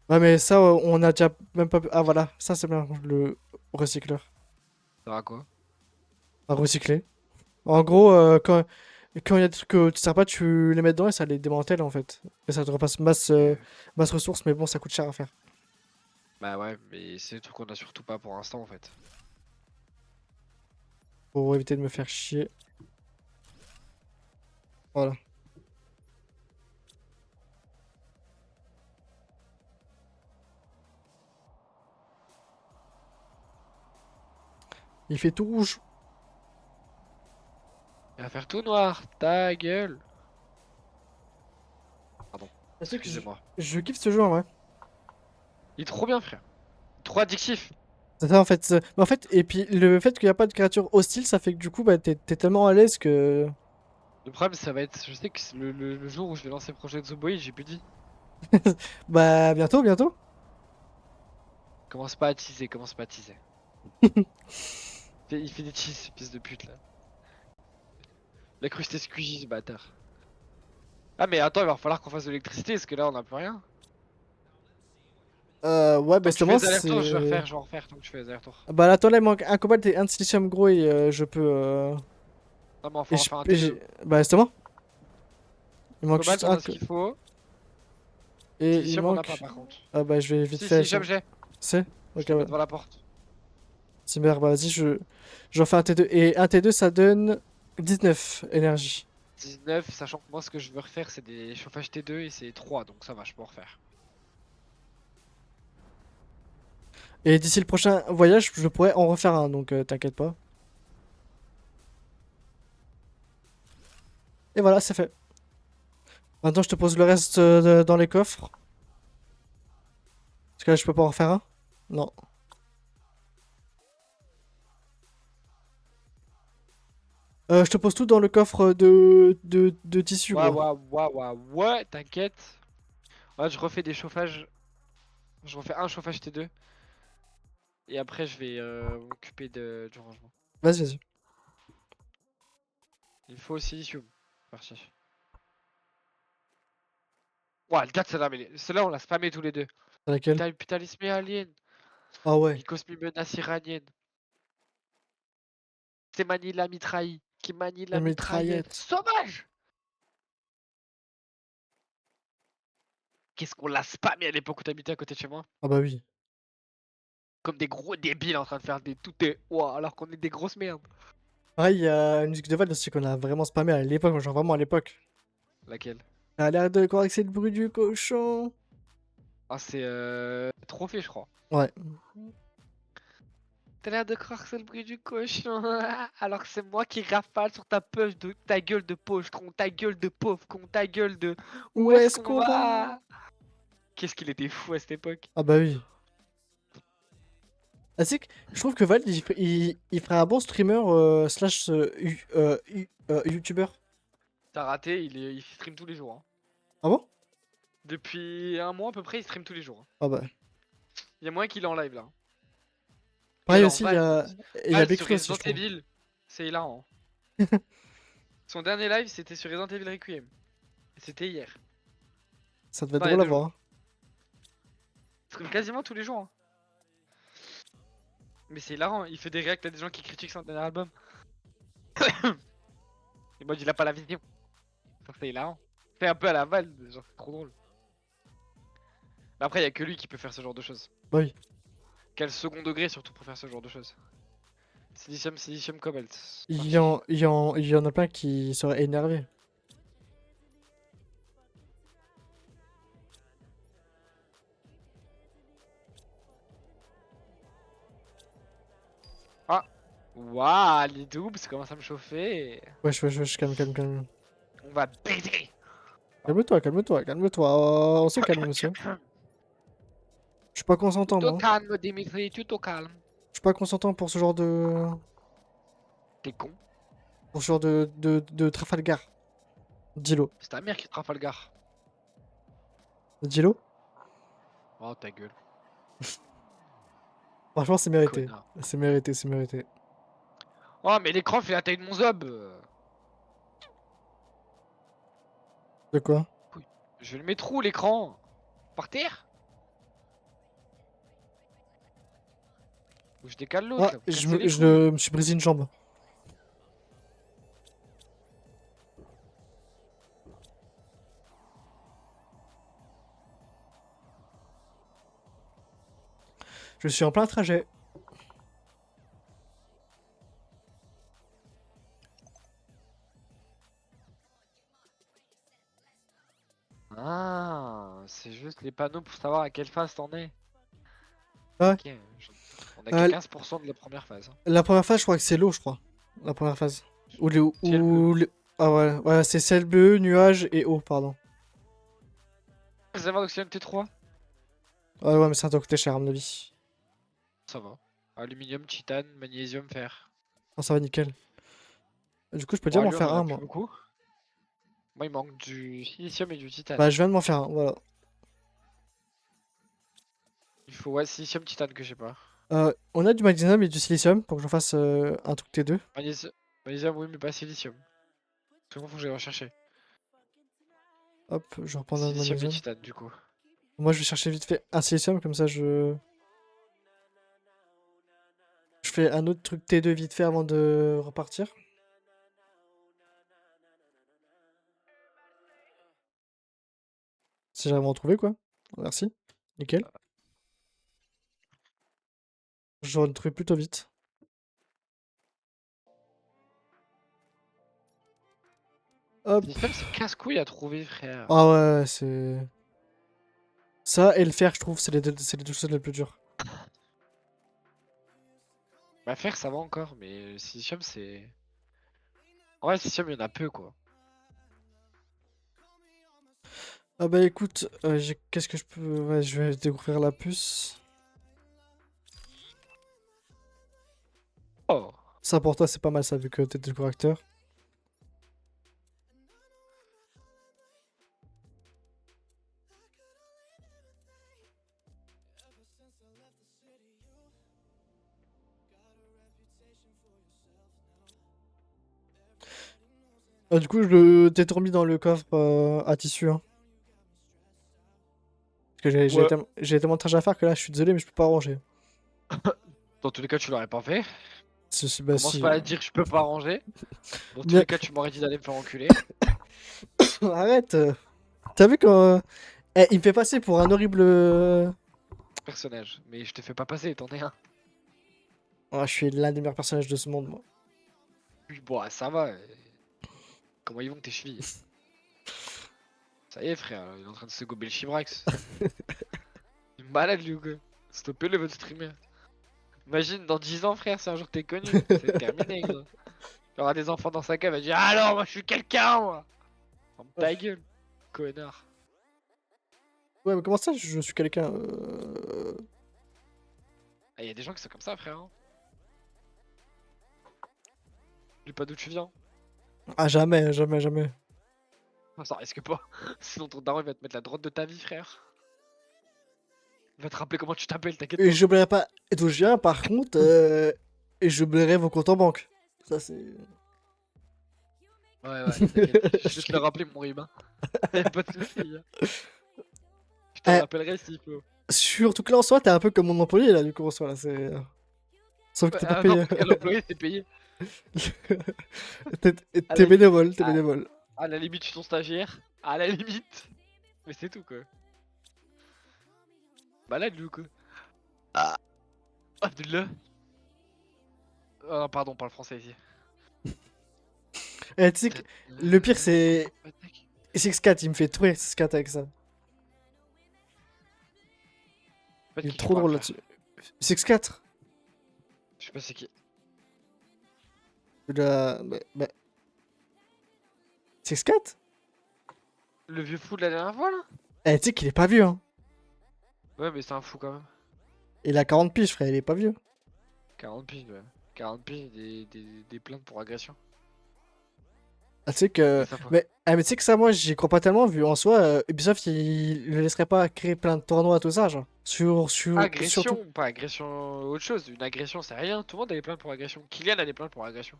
[SPEAKER 1] ouais, mais ça, on a déjà même pas... Ah, voilà, ça, c'est bien, le recycleur.
[SPEAKER 2] Ça va quoi?
[SPEAKER 1] À recycler. En gros, quand il y a des trucs que tu sers pas, tu les mets dedans et ça les démantèle en fait. Et ça te repasse masse ressources, mais bon, ça coûte cher à faire.
[SPEAKER 2] Bah ouais, mais c'est le truc qu'on a surtout pas pour l'instant en fait.
[SPEAKER 1] Pour éviter de me faire chier. Voilà. Il fait tout rouge.
[SPEAKER 2] Il va faire tout noir, ta gueule. Pardon,
[SPEAKER 1] Tu sais que
[SPEAKER 2] excusez-moi.
[SPEAKER 1] je kiffe ce jeu en vrai.
[SPEAKER 2] Il est trop bien, frère. Trop addictif.
[SPEAKER 1] C'est ça en fait. Mais en fait, et puis le fait qu'il n'y a pas de créatures hostiles, ça fait que du coup, bah, t'es tellement à l'aise que.
[SPEAKER 2] Le problème, ça va être. Je sais que c'est le jour où je vais lancer Project Zomboid, j'ai plus dit.
[SPEAKER 1] Bah, bientôt, bientôt.
[SPEAKER 2] Commence pas à teaser, commence pas à teaser. Il fait des cheese, fils de pute là. Il a cru que c'était Squeezie, ce bâtard. Ah, mais attends, il va falloir qu'on fasse de l'électricité, parce que là, on a plus rien.
[SPEAKER 1] Ouais, bah
[SPEAKER 2] Tant que tu fais
[SPEAKER 1] justement,
[SPEAKER 2] des allers-retours, je
[SPEAKER 1] c'est.
[SPEAKER 2] vais en refaire tant que tu fais des allers-retours.
[SPEAKER 1] Bah là, toi, là, il manque un cobalt et un de silicium gros et je peux.
[SPEAKER 2] Non, mais on
[SPEAKER 1] Et
[SPEAKER 2] va en
[SPEAKER 1] je...
[SPEAKER 2] faire un
[SPEAKER 1] et
[SPEAKER 2] T2.
[SPEAKER 1] Bah, justement. Il manque juste
[SPEAKER 2] Cobalt, on
[SPEAKER 1] un.
[SPEAKER 2] a ce qu'il faut.
[SPEAKER 1] Et il
[SPEAKER 2] Silicium, on n'a pas
[SPEAKER 1] manque.
[SPEAKER 2] par contre.
[SPEAKER 1] Ah bah je vais vite
[SPEAKER 2] Si,
[SPEAKER 1] fait.
[SPEAKER 2] si, j'ai.
[SPEAKER 1] C'est
[SPEAKER 2] Je
[SPEAKER 1] ok,
[SPEAKER 2] te mets
[SPEAKER 1] ouais.
[SPEAKER 2] devant la porte.
[SPEAKER 1] Timber, bah vas-y, j'en fais un T2. Et un T2, ça donne 19 énergie.
[SPEAKER 2] 19, sachant que moi, ce que je veux refaire, c'est des chauffages T2 et c'est 3, donc ça va, je peux en refaire.
[SPEAKER 1] Et d'ici le prochain voyage, je pourrais en refaire un, donc t'inquiète pas. Et voilà, c'est fait. Maintenant, je te pose le reste dans les coffres. Parce que là, je peux pas en refaire un. Non. Je te pose tout dans le coffre de tissu,
[SPEAKER 2] Ouais,
[SPEAKER 1] gros.
[SPEAKER 2] ouais, ouais, ouais, ouais, t'inquiète. Ouais, je refais des chauffages. Je refais un chauffage T2. Et après, je vais m'occuper du rangement.
[SPEAKER 1] Vas-y, vas-y.
[SPEAKER 2] Il faut aussi silicium. Parti. Ouais, le gars de celle-là, mais celle-là, on l'a spammé tous les deux.
[SPEAKER 1] C'est laquelle?
[SPEAKER 2] Capitalisme alien.
[SPEAKER 1] Ah ouais.
[SPEAKER 2] Icosmi menace iranienne. C'est manie la mitraille. Qui manie
[SPEAKER 1] La
[SPEAKER 2] la mitraillette.
[SPEAKER 1] mitraillette.
[SPEAKER 2] Sauvage! Qu'est-ce qu'on l'a spammé à l'époque où t'habitais à côté de chez moi?
[SPEAKER 1] Ah bah oui.
[SPEAKER 2] Comme des gros débiles en train de faire des tout est ouah, alors qu'on est des grosses merdes.
[SPEAKER 1] Pareil, il y a une musique de Val aussi qu'on a vraiment spammé à l'époque, genre vraiment à l'époque.
[SPEAKER 2] Laquelle?
[SPEAKER 1] T'as l'air de croire que c'est le bruit du cochon.
[SPEAKER 2] Ah, c'est trophée, je crois.
[SPEAKER 1] Ouais.
[SPEAKER 2] T'as l'air de croire que c'est le bruit du cochon, alors que c'est moi qui rafale sur ta poche de ta gueule de poche con, ta gueule de pauvre con, ta gueule de où
[SPEAKER 1] Où
[SPEAKER 2] est-ce
[SPEAKER 1] est-ce
[SPEAKER 2] qu'on
[SPEAKER 1] qu'on va?
[SPEAKER 2] va? Qu'est-ce qu'il était fou à cette époque.
[SPEAKER 1] Ah bah oui. Ah, c'est que je trouve que Val, il ferait un bon streamer slash youtubeur.
[SPEAKER 2] T'as raté, il stream tous les jours. Hein.
[SPEAKER 1] Ah bon?
[SPEAKER 2] Depuis un mois à peu près, il stream tous les jours. Hein.
[SPEAKER 1] Ah bah.
[SPEAKER 2] Il y a moins qu'il est en live là. Et
[SPEAKER 1] Pareil
[SPEAKER 2] alors,
[SPEAKER 1] aussi, il y a
[SPEAKER 2] sur
[SPEAKER 1] Bekri aussi,
[SPEAKER 2] Resident
[SPEAKER 1] je crois.
[SPEAKER 2] Evil, c'est hilarant. Son dernier live, c'était sur Resident Evil Requiem. Et c'était hier.
[SPEAKER 1] Ça devait être
[SPEAKER 2] Enfin, il y a
[SPEAKER 1] drôle à
[SPEAKER 2] 2
[SPEAKER 1] voir.
[SPEAKER 2] jours.
[SPEAKER 1] Hein.
[SPEAKER 2] Il stream quasiment tous les jours. Hein. Mais c'est hilarant, il fait des réacts à des gens qui critiquent son dernier album. Et moi, il a pas la vision. C'est hilarant. Fait un peu à la balle, genre c'est trop drôle. Mais après, il y a que lui qui peut faire ce genre de choses.
[SPEAKER 1] Bah oui.
[SPEAKER 2] Quel second degré surtout pour faire ce genre de choses. Silicium, Cobalt.
[SPEAKER 1] Il y en a plein qui seraient énervés.
[SPEAKER 2] Waouh, les doubles, ça commence à me chauffer.
[SPEAKER 1] Wesh, calme.
[SPEAKER 2] On va baiser.
[SPEAKER 1] Calme-toi. Oh, on se calme, monsieur. Je suis pas consentant,
[SPEAKER 2] Tout au
[SPEAKER 1] moi. Hein.
[SPEAKER 2] calme, Dimitri, tout au calme.
[SPEAKER 1] Je suis pas consentant pour ce genre de.
[SPEAKER 2] T'es con.
[SPEAKER 1] Pour ce genre de Trafalgar. Dilo.
[SPEAKER 2] C'est ta mère qui te Trafalgar.
[SPEAKER 1] Dilo?
[SPEAKER 2] Oh, ta gueule.
[SPEAKER 1] Franchement, c'est mérité.
[SPEAKER 2] Connard.
[SPEAKER 1] C'est mérité.
[SPEAKER 2] Oh, mais l'écran fait la taille de mon zob.
[SPEAKER 1] De quoi?
[SPEAKER 2] Je vais le mettre où l'écran? Par terre? Ou je décale l'autre
[SPEAKER 1] Ah,
[SPEAKER 2] là, pour casser les couilles.
[SPEAKER 1] me suis brisé une jambe. Je suis en plein trajet.
[SPEAKER 2] Ah, c'est juste les panneaux pour savoir à quelle phase t'en es.
[SPEAKER 1] Ouais.
[SPEAKER 2] Ok, on a que 15% de la première phase. Hein.
[SPEAKER 1] La première phase, je crois que c'est l'eau, je crois. La première phase. Ou les.
[SPEAKER 2] Ciel
[SPEAKER 1] Ou
[SPEAKER 2] bleu.
[SPEAKER 1] les- Ah ouais, c'est ciel bleu, nuage et eau, pardon.
[SPEAKER 2] Réservoir d'oxygène T3?
[SPEAKER 1] Ouais, mais ça doit coûter cher, à mon avis.
[SPEAKER 2] Ça va. Aluminium, titane, magnésium, fer.
[SPEAKER 1] Oh, ça va nickel. Du coup, je peux
[SPEAKER 2] Bon,
[SPEAKER 1] déjà m'en
[SPEAKER 2] allure,
[SPEAKER 1] faire
[SPEAKER 2] il y en a
[SPEAKER 1] un,
[SPEAKER 2] plus
[SPEAKER 1] moi.
[SPEAKER 2] beaucoup. Moi, il manque du silicium et du titane.
[SPEAKER 1] Bah, je viens de m'en faire un, voilà.
[SPEAKER 2] Il faut, ouais, silicium, titane que j'ai pas.
[SPEAKER 1] On a du magnésium et du silicium pour que j'en fasse un truc T2.
[SPEAKER 2] Magnésium, oui, mais pas silicium. Tout le monde, faut que j'aille rechercher.
[SPEAKER 1] Hop, je reprends le
[SPEAKER 2] Silicium et
[SPEAKER 1] magnésium.
[SPEAKER 2] titane, du coup.
[SPEAKER 1] Moi, je vais chercher vite fait un silicium, comme ça je fais un autre truc T2 vite fait avant de repartir. Si j'arrive à en trouver, quoi. Merci. Nickel. Je vais en trouver plutôt vite. Hop.
[SPEAKER 2] Silicium, c'est casse-couille à trouver, frère.
[SPEAKER 1] Ah ouais, c'est... Ça et le fer, je trouve, c'est les deux choses les plus dures.
[SPEAKER 2] Bah, fer, ça va encore, mais le silicium, c'est. En vrai, le silicium, il y en a peu, quoi.
[SPEAKER 1] Ah bah écoute, qu'est-ce que je peux... Ouais, je vais découvrir la puce.
[SPEAKER 2] Oh!
[SPEAKER 1] Ça pour toi, c'est pas mal ça, vu que t'es décorateur. Ah, du coup, t'ai tout remis dans le coffre à tissu. Hein. Parce que
[SPEAKER 2] Ouais.
[SPEAKER 1] j'ai tellement de trajet à faire que là, je suis désolé, mais je peux pas ranger.
[SPEAKER 2] Dans tous les cas, tu l'aurais pas fait.
[SPEAKER 1] Bah
[SPEAKER 2] Commence
[SPEAKER 1] si.
[SPEAKER 2] pas à dire je peux pas ranger. Dans tous
[SPEAKER 1] Bien-
[SPEAKER 2] les cas, tu m'aurais dit d'aller me faire enculer.
[SPEAKER 1] Arrête. T'as vu quand... Eh, il me fait passer pour un horrible...
[SPEAKER 2] Personnage. Mais je te fais pas passer, t'en es un.
[SPEAKER 1] Oh, je suis l'un des meilleurs personnages de ce monde, moi.
[SPEAKER 2] Oui, bon, ça va. Comment ils vont tes chevilles? Ça y est, frère, il est en train de se gober le chibrax. Il est malade, lui, ou quoi? Stoppez-le, votre streamer. Imagine, dans 10 ans, frère, si un jour t'es connu, c'est terminé, gros. Il y aura des enfants dans sa cave, elle va dire alors, moi je suis quelqu'un, moi. Ferme ta gueule, connard.
[SPEAKER 1] Ouais, mais comment ça, je suis quelqu'un
[SPEAKER 2] Ah, y a des gens qui sont comme ça, frère. Hein. Dis pas d'où tu viens.
[SPEAKER 1] Ah, jamais.
[SPEAKER 2] Ça risque pas. Sinon ton daron il va te mettre la droite de ta vie, frère. Il va te rappeler comment tu t'appelles, t'inquiète
[SPEAKER 1] Et
[SPEAKER 2] pas.
[SPEAKER 1] j'oublierai pas d'où je viens, par contre, et j'oublierai vos comptes en banque. Ça, c'est.
[SPEAKER 2] Ouais, t'inquiète. Je vais te le rappeler, mon humain. Y'a pas de soucis. Hein. Je te le
[SPEAKER 1] Eh,
[SPEAKER 2] rappellerai s'il faut.
[SPEAKER 1] surtout que là, en soi, t'es un peu comme mon employé, là, du coup, en soi, là, c'est. Sauf que t'es pas payé.
[SPEAKER 2] N'importe quel employé t'es payé. À
[SPEAKER 1] T'es
[SPEAKER 2] la,
[SPEAKER 1] bénévole, t'es
[SPEAKER 2] à,
[SPEAKER 1] bénévole.
[SPEAKER 2] à la limite, je suis ton stagiaire. À la limite. Mais c'est tout quoi. Malade, lui ou quoi? Ah, Abdullah. Oh non, pardon, on parle français ici.
[SPEAKER 1] Eh, tu sais que le pire, c'est. X4, il me fait tout rire, X4 avec ça.
[SPEAKER 2] Pas de
[SPEAKER 1] Il est
[SPEAKER 2] qui tu
[SPEAKER 1] trop
[SPEAKER 2] parles,
[SPEAKER 1] drôle
[SPEAKER 2] frère.
[SPEAKER 1] là-dessus. X4
[SPEAKER 2] Je sais pas c'est qui.
[SPEAKER 1] bah, X4
[SPEAKER 2] Le vieux fou de la dernière fois là?
[SPEAKER 1] Eh, tu sais qu'il est pas vieux, hein.
[SPEAKER 2] Ouais, mais c'est un fou quand même.
[SPEAKER 1] Il a 40 piges, frère, il est pas vieux.
[SPEAKER 2] 40 piges, ouais. 40 piges, des plaintes pour agression.
[SPEAKER 1] Ah, tu sais
[SPEAKER 2] Et
[SPEAKER 1] que.
[SPEAKER 2] ça faut.
[SPEAKER 1] Mais tu sais que ça, moi, j'y crois pas tellement, vu en soi, Ubisoft, il ne laisserait pas créer plein de tournois, tout ça, genre. Surtout.
[SPEAKER 2] Agression, pas agression, autre chose. Une agression, c'est rien. Tout le monde a des plaintes pour agression. Kylian a des plaintes pour agression.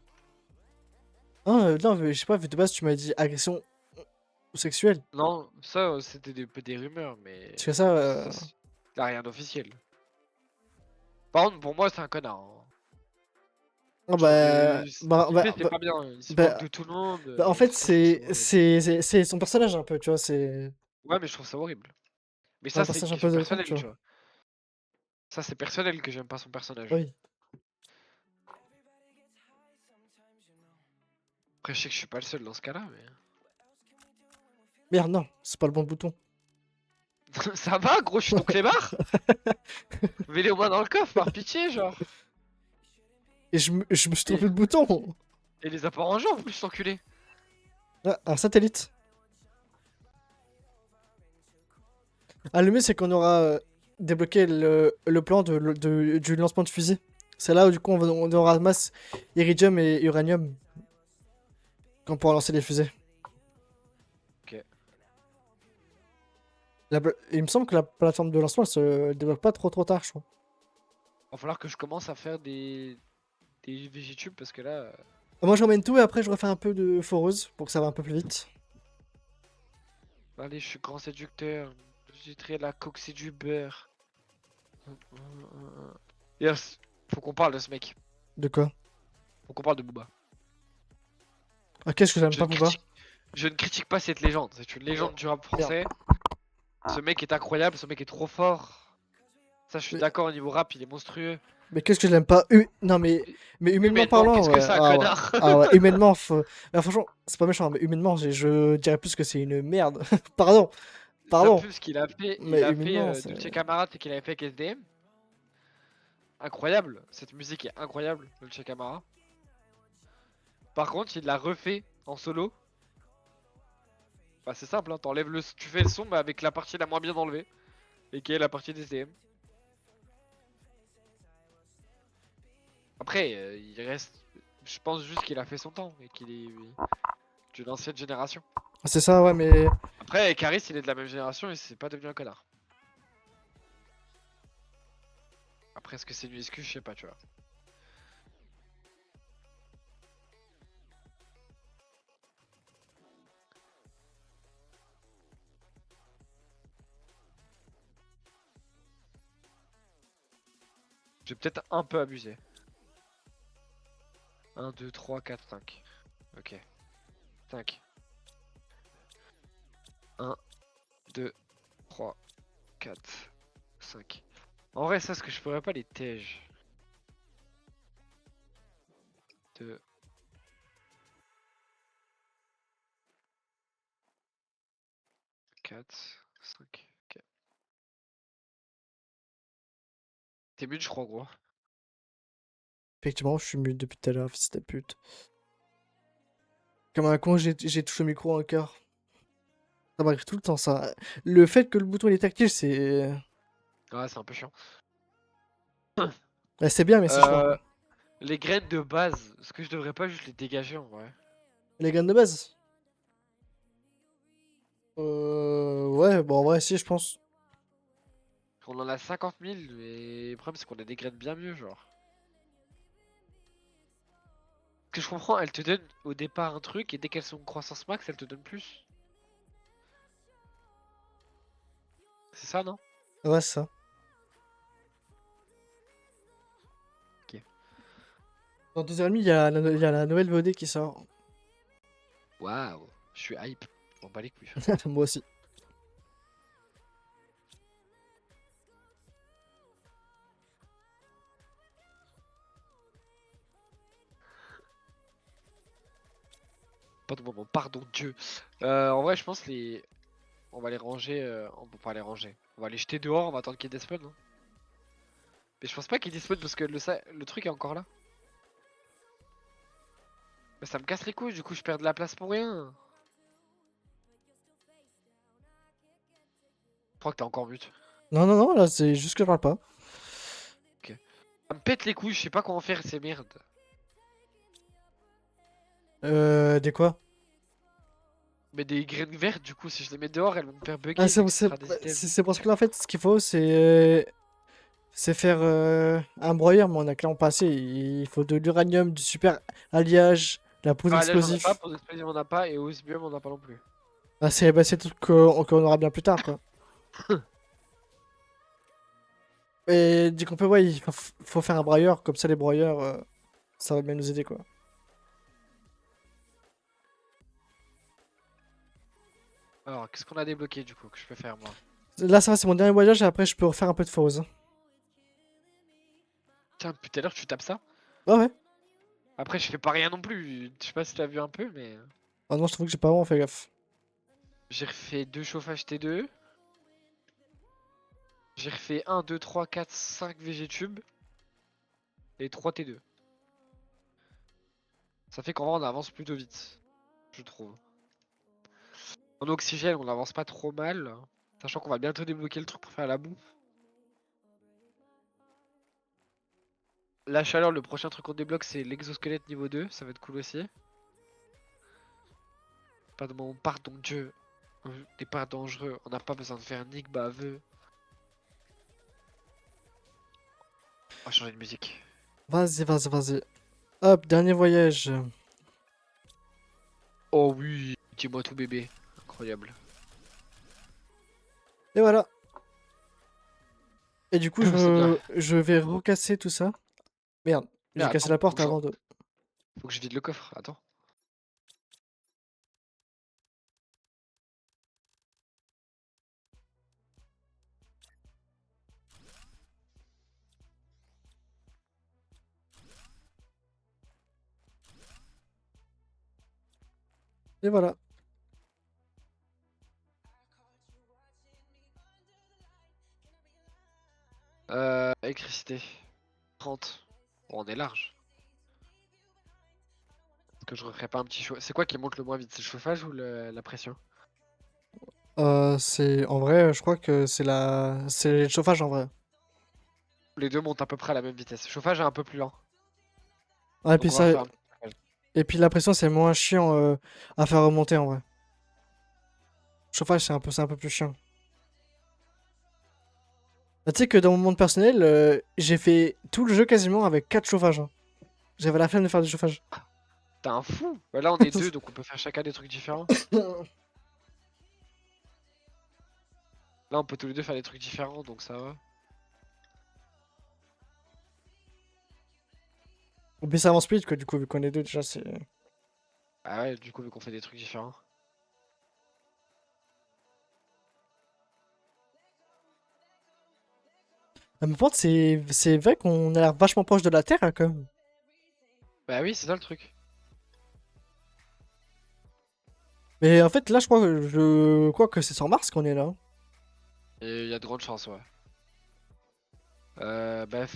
[SPEAKER 1] Hein, non, je sais pas, vu de base, tu m'as dit agression sexuelle.
[SPEAKER 2] Non, ça, c'était des rumeurs, mais.
[SPEAKER 1] Parce que ça,
[SPEAKER 2] Ça, y a rien d'officiel. Par contre, pour moi, c'est un connard. Hein.
[SPEAKER 1] ah
[SPEAKER 2] Je trouve
[SPEAKER 1] bah,
[SPEAKER 2] que
[SPEAKER 1] bah,
[SPEAKER 2] ce qu'il
[SPEAKER 1] bah,
[SPEAKER 2] fait, c'est
[SPEAKER 1] bah,
[SPEAKER 2] pas bien. Il se moque
[SPEAKER 1] bah,
[SPEAKER 2] de tout le monde.
[SPEAKER 1] en fait,
[SPEAKER 2] Franchement, c'est horrible.
[SPEAKER 1] c'est son personnage un peu, tu vois, c'est
[SPEAKER 2] Ouais, mais je trouve ça horrible. Mais
[SPEAKER 1] un
[SPEAKER 2] ça, c'est une
[SPEAKER 1] personnage un peu
[SPEAKER 2] question
[SPEAKER 1] de con,
[SPEAKER 2] personnelle,
[SPEAKER 1] tu
[SPEAKER 2] tu
[SPEAKER 1] vois.
[SPEAKER 2] vois. Ça, c'est personnel que j'aime pas son personnage.
[SPEAKER 1] Oui.
[SPEAKER 2] Après, je sais que je suis pas le seul dans ce cas-là, mais.
[SPEAKER 1] Merde, non, c'est pas le bon bouton.
[SPEAKER 2] Ça va, gros, je suis ton clébard? Mets-les au moins dans le coffre, par pitié, genre.
[SPEAKER 1] Et je me suis trompé
[SPEAKER 2] Et,
[SPEAKER 1] de bouton.
[SPEAKER 2] et les a pas rangés en plus, enculé.
[SPEAKER 1] Ah, un satellite. Ah, le mieux, c'est qu'on aura débloqué le plan du lancement de fusée. C'est là où, du coup, on aura masse Iridium et Uranium. Qu'on pourra lancer les fusées.
[SPEAKER 2] Ok.
[SPEAKER 1] Il me semble que la plateforme de lancement, elle se débloque pas trop tard, je crois.
[SPEAKER 2] Va falloir que je commence à faire des VGTube parce que là.
[SPEAKER 1] Moi, je ramène tout et après, je refais un peu de foreuse pour que ça va un peu plus vite.
[SPEAKER 2] Allez, je suis grand séducteur. J'ajouterai la coque, c'est du beurre. Yes, faut qu'on parle de ce mec.
[SPEAKER 1] De quoi?
[SPEAKER 2] Faut qu'on parle de Booba.
[SPEAKER 1] Ah, qu'est-ce que j'aime
[SPEAKER 2] Je
[SPEAKER 1] pas,
[SPEAKER 2] ne
[SPEAKER 1] Booba?
[SPEAKER 2] critique, je ne critique pas cette légende. C'est une légende du rap français. Ce mec est incroyable, ce mec est trop fort. Ça, je suis
[SPEAKER 1] Mais,
[SPEAKER 2] d'accord au niveau rap, il est monstrueux.
[SPEAKER 1] mais qu'est-ce que je l'aime pas? Non, mais humainement
[SPEAKER 2] Humainement,
[SPEAKER 1] parlant,
[SPEAKER 2] qu'est-ce que
[SPEAKER 1] ouais.
[SPEAKER 2] c'est un
[SPEAKER 1] Ah ouais.
[SPEAKER 2] connard?
[SPEAKER 1] Ah ouais, humainement, franchement, c'est pas méchant, mais humainement, je dirais plus que c'est une merde. Pardon,
[SPEAKER 2] Ça
[SPEAKER 1] pardon.
[SPEAKER 2] plus ce qu'il a fait, il
[SPEAKER 1] Mais
[SPEAKER 2] a fait
[SPEAKER 1] humainement, c'est.
[SPEAKER 2] Dolce Camara, c'est qu'il avait fait avec SDM. Incroyable, cette musique est incroyable, Dolce Camara. Par contre, il l'a refait en solo. Bah c'est simple, hein, tu fais le son mais avec la partie la moins bien enlevée. Et qui est la partie des SDM. Après, il reste. Je pense juste qu'il a fait son temps et qu'il est d'une ancienne génération.
[SPEAKER 1] C'est ça, ouais, mais.
[SPEAKER 2] Après, Caris, il est de la même génération et c'est pas devenu un connard. Après, est-ce que c'est une excuse? Je sais pas, tu vois. J'ai peut-être un peu abusé. 1, 2, 3, 4, 5. Ok. 5. 1, 2, 3, 4, 5. En vrai, ça, ce que je pourrais pas les tèges. 2. 4, 5. Ok. T'es mute, je crois, gros.
[SPEAKER 1] Effectivement, je suis mute depuis tout à l'heure, fils de pute. Comme un con, j'ai touché le micro encore. Ça m'arrive tout le temps, ça. Le fait que le bouton il est tactile, c'est.
[SPEAKER 2] Ouais, c'est un peu chiant.
[SPEAKER 1] C'est bien, mais c'est chiant.
[SPEAKER 2] Les graines de base, est-ce que je devrais pas juste les dégager en vrai?
[SPEAKER 1] Les graines de base. Ouais, bon, en vrai, si, je pense.
[SPEAKER 2] On en a 50 000, mais le problème c'est qu'on a des graines bien mieux, genre. Ce que je comprends, elles te donnent au départ un truc, et dès qu'elles sont en croissance max, elles te donnent plus. C'est ça, non?
[SPEAKER 1] Ouais, c'est ça.
[SPEAKER 2] Ok.
[SPEAKER 1] Dans 2h30, il y a la nouvelle VOD qui sort.
[SPEAKER 2] Waouh, je suis hype. On bat les couilles.
[SPEAKER 1] Moi aussi.
[SPEAKER 2] Pas de moment, pardon Dieu. En vrai, je pense les. On va les ranger. On peut pas les ranger. On va les jeter dehors, on va attendre qu'il y ait des spawns. Hein. Mais je pense pas qu'il y ait des spawns parce que le truc est encore là. Mais ça me casse les couilles, du coup je perds de la place pour rien. Je crois que t'es encore mute.
[SPEAKER 1] Non, non, non, là, c'est juste que je parle pas.
[SPEAKER 2] Ça me pète les couilles, je sais pas comment faire ces merdes.
[SPEAKER 1] Des quoi?
[SPEAKER 2] Mais des graines vertes, du coup, si je les mets dehors, elles vont me faire
[SPEAKER 1] Ah,
[SPEAKER 2] bugger vu que ce sera des items.
[SPEAKER 1] c'est pour ça que là, en fait, ce qu'il faut, c'est faire un broyeur, mais on a clairement pas assez. Il faut de l'uranium, du super alliage, la poudre
[SPEAKER 2] Ah là j'en ai pas,
[SPEAKER 1] explosive.
[SPEAKER 2] pour l'explosion on a pas, et osmium on a pas non plus.
[SPEAKER 1] Ah, c'est tout qu'on aura bien plus tard, quoi. Et du coup, ouais, faut faire un broyeur, comme ça, les broyeurs, ça va bien nous aider, quoi.
[SPEAKER 2] Alors, qu'est-ce qu'on a débloqué du coup que je peux faire moi?
[SPEAKER 1] Là, ça va, c'est mon dernier voyage, et après, je peux refaire un peu de pause.
[SPEAKER 2] Tiens, depuis tout à l'heure tu tapes ça?
[SPEAKER 1] Ouais, ouais.
[SPEAKER 2] Après, je fais pas rien non plus. Je sais pas si t'as vu un peu, mais.
[SPEAKER 1] Ah non, je trouve que j'ai pas vraiment fait gaffe.
[SPEAKER 2] J'ai refait 2 chauffages T2. J'ai refait 1, 2, 3, 4, 5 VG tubes. Et 3 T2. Ça fait qu'en vrai, on avance plutôt vite. Je trouve. En oxygène, on avance pas trop mal. Sachant qu'on va bientôt débloquer le truc pour faire la bouffe. La chaleur, le prochain truc qu'on débloque, c'est l'exosquelette niveau 2. Ça va être cool aussi. Pas de mon pardon Dieu. Départ dangereux. On n'a pas besoin de faire nick baveux. On va changer de musique.
[SPEAKER 1] Vas-y, vas-y, vas-y. Hop, dernier voyage.
[SPEAKER 2] Oh oui, dis-moi tout bébé. Incroyable.
[SPEAKER 1] Et voilà. Et du coup,
[SPEAKER 2] C'est bien.
[SPEAKER 1] je vais recasser tout ça. Merde,
[SPEAKER 2] Mais
[SPEAKER 1] j'ai cassé
[SPEAKER 2] attends,
[SPEAKER 1] la porte avant de...
[SPEAKER 2] faut que je vide le coffre. Attends.
[SPEAKER 1] Et voilà.
[SPEAKER 2] Électricité. 30. Bon, on est large. Est-ce que je referais pas un petit chaud? C'est quoi qui monte le moins vite? C'est le chauffage ou la pression?
[SPEAKER 1] C'est... En vrai, je crois que c'est le chauffage, en vrai.
[SPEAKER 2] Les deux montent à peu près à la même vitesse. Le chauffage est un peu plus lent.
[SPEAKER 1] Ouais, et puis
[SPEAKER 2] Donc on va
[SPEAKER 1] ça...
[SPEAKER 2] faire un petit chauffage.
[SPEAKER 1] Et puis la pression, c'est moins chiant à faire remonter, en vrai. Chauffage, c'est un peu plus chiant. Bah, tu sais que dans mon monde personnel, j'ai fait tout le jeu quasiment avec 4 chauffages. Hein. J'avais la flemme de faire du chauffage.
[SPEAKER 2] T'es un fou! Bah là on est deux donc on peut faire chacun des trucs différents. Là on peut tous les deux faire des trucs différents donc ça va.
[SPEAKER 1] Mais ça avance plus vite, quoi, du coup, vu qu'on est deux, déjà, c'est...
[SPEAKER 2] Ah ouais, du coup vu qu'on fait des trucs différents.
[SPEAKER 1] Ah, mais par contre, c'est vrai qu'on a l'air vachement proche de la Terre, hein, quand même.
[SPEAKER 2] Bah oui, c'est ça le truc.
[SPEAKER 1] Mais en fait, là, je crois que c'est sur Mars qu'on est là. Hein.
[SPEAKER 2] Et il y a de grandes chances, ouais. Bah,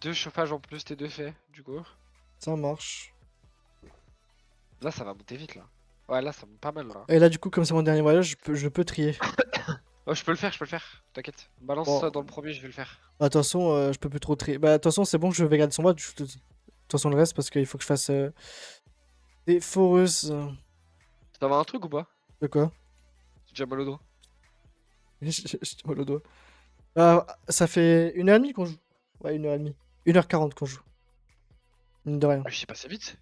[SPEAKER 2] deux chauffages en plus, t'es deux faits, du coup.
[SPEAKER 1] Ça marche.
[SPEAKER 2] Là, ça va monter vite, là. Ouais, là, ça monte pas mal, là.
[SPEAKER 1] Et là, du coup, comme c'est mon dernier voyage, je peux trier.
[SPEAKER 2] Oh, je peux le faire. T'inquiète. Balance ça
[SPEAKER 1] Bon,
[SPEAKER 2] dans le premier, je vais le faire.
[SPEAKER 1] bah, de toute façon, je peux plus trop trier. Bah, de toute façon, c'est bon, je vais garder son mode. De toute façon, le reste, parce qu'il faut que je fasse des foreuses.
[SPEAKER 2] Tu vas avoir un truc ou pas?
[SPEAKER 1] De quoi?
[SPEAKER 2] J'ai déjà mal au dos.
[SPEAKER 1] J'ai mal au doigt. Ça fait 1h30 qu'on joue. Ouais, 1h30. 1h40 qu'on joue. Mine de rien.
[SPEAKER 2] Je sais passé vite.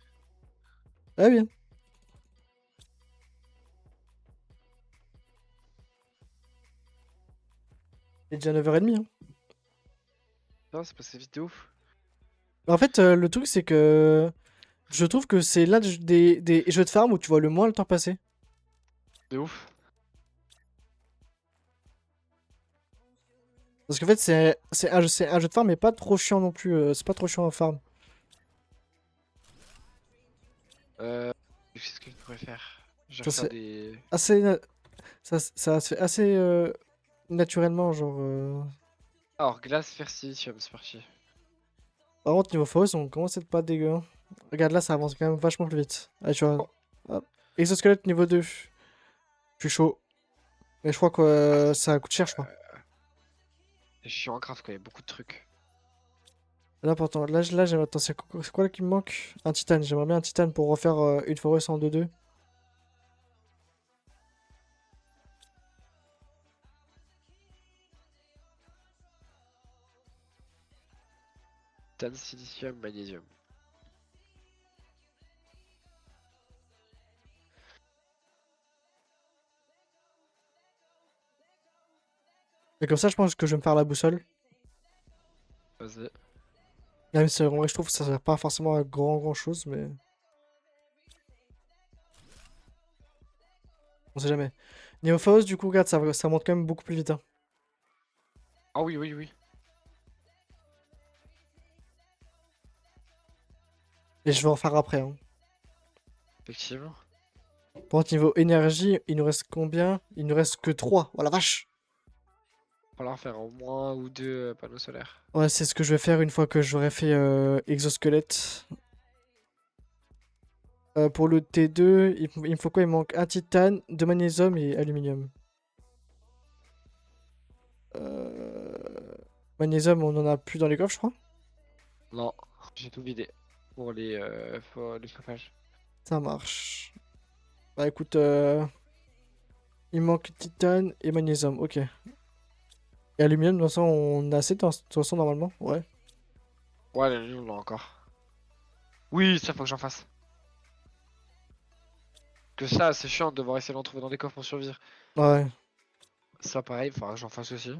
[SPEAKER 1] Ah bien. Il est déjà 9h30. Hein.
[SPEAKER 2] Non, c'est passé vite de ouf.
[SPEAKER 1] En fait, le truc, c'est que je trouve que c'est l'un des jeux de farm où tu vois le moins le temps passer.
[SPEAKER 2] De ouf.
[SPEAKER 1] Parce qu'en fait, c'est un jeu de farm, mais pas trop chiant non plus. C'est pas trop chiant à farm.
[SPEAKER 2] Qu'est-ce que je pourrais faire? Je vais
[SPEAKER 1] Ça,
[SPEAKER 2] refaire
[SPEAKER 1] c'est
[SPEAKER 2] des.
[SPEAKER 1] assez. Ça se fait assez naturellement, genre.
[SPEAKER 2] Alors, glace, faire silicium, c'est parti.
[SPEAKER 1] Par contre, niveau force, on commence à être pas dégueu. Hein. Regarde là, ça avance quand même vachement plus vite. Allez, tu vois.
[SPEAKER 2] Oh,
[SPEAKER 1] Hop. Exosquelette niveau 2. Je suis chaud. Mais je crois que ça coûte cher, je crois.
[SPEAKER 2] c'est chiant en craft quand il y a beaucoup de trucs.
[SPEAKER 1] Là, pourtant, attends, c'est quoi là qui me manque? Un titane. J'aimerais bien un titane pour refaire une forest en 2-2.
[SPEAKER 2] Titane, silicium, magnésium.
[SPEAKER 1] Et comme ça, je pense que je vais me faire la boussole.
[SPEAKER 2] Vas-y.
[SPEAKER 1] Même si en vrai, je trouve que ça sert pas forcément à grand chose, mais on sait jamais. Niveau forest, du coup, regarde, ça monte quand même beaucoup plus vite. Hein.
[SPEAKER 2] Ah oui, oui, oui.
[SPEAKER 1] Et je vais en faire après. Hein.
[SPEAKER 2] Effectivement.
[SPEAKER 1] Par contre, niveau énergie, il nous reste combien? Il nous reste que 3. Oh la vache!
[SPEAKER 2] Il va falloir faire au moins un ou deux panneaux solaires.
[SPEAKER 1] Ouais, c'est ce que je vais faire une fois que j'aurai fait exosquelette. Pour le T2, il me faut quoi? Il me manque un titane, 2 magnésium et aluminium. Euh, Magnésium, on en a plus dans les coffres, je crois.
[SPEAKER 2] Non, j'ai tout vidé. Pour les chauffages.
[SPEAKER 1] Ça marche. Bah écoute, il me manque titane et magnésium, ok. Et aluminium, de toute façon, on a assez de toute façon, normalement. Ouais.
[SPEAKER 2] Ouais, les on l'a encore. Oui, ça faut que j'en fasse. Que ça, c'est chiant de devoir essayer d'en trouver dans des coffres pour survivre.
[SPEAKER 1] Ouais.
[SPEAKER 2] Ça, pareil, faudra que j'en fasse aussi.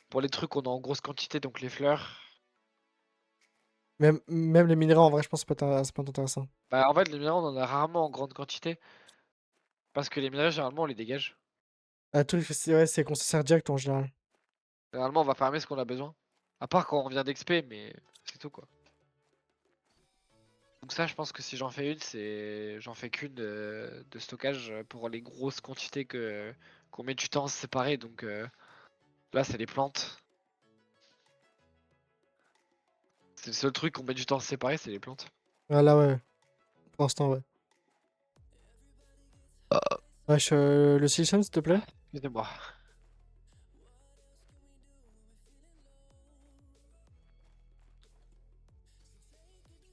[SPEAKER 2] Pour les trucs qu'on a en grosse quantité, donc les fleurs.
[SPEAKER 1] Même les minéraux, en vrai, je pense que ça peut être intéressant.
[SPEAKER 2] Bah, en fait, les minéraux, on en a rarement en grande quantité. Parce que les minéraux, généralement, on les dégage.
[SPEAKER 1] Un truc, c'est qu'on se sert direct en général.
[SPEAKER 2] Généralement, on va farmer ce qu'on a besoin. À part quand on revient d'XP, mais c'est tout quoi. Donc ça, je pense que si j'en fais une, j'en fais qu'une de stockage pour les grosses quantités qu'on met du temps à se séparer. Donc là, c'est les plantes. C'est le seul truc qu'on met du temps à se séparer, c'est les plantes.
[SPEAKER 1] Ah là, ouais. Pour l'instant, ouais. Wesh, le silicium, s'il te plaît.
[SPEAKER 2] Excusez-moi.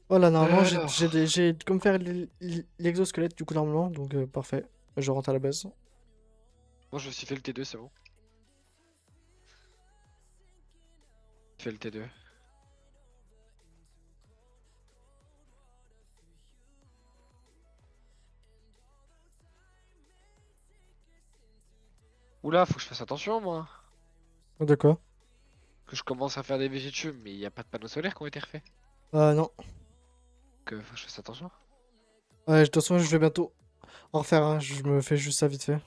[SPEAKER 1] Voilà, normalement,
[SPEAKER 2] Alors,
[SPEAKER 1] j'ai comme faire l'exosquelette, du coup, normalement. Donc, parfait. Je rentre à la base.
[SPEAKER 2] moi je me suis fait le T2, c'est bon. Fait le T2. Oula, faut que je fasse attention moi.
[SPEAKER 1] De quoi?
[SPEAKER 2] Que je commence à faire des végétubes, mais il n'y a pas de panneaux solaires qui ont été refaits.
[SPEAKER 1] Non.
[SPEAKER 2] Donc faut que je fasse attention.
[SPEAKER 1] Ouais, de toute façon, je vais bientôt en refaire un. Je me fais juste ça vite fait.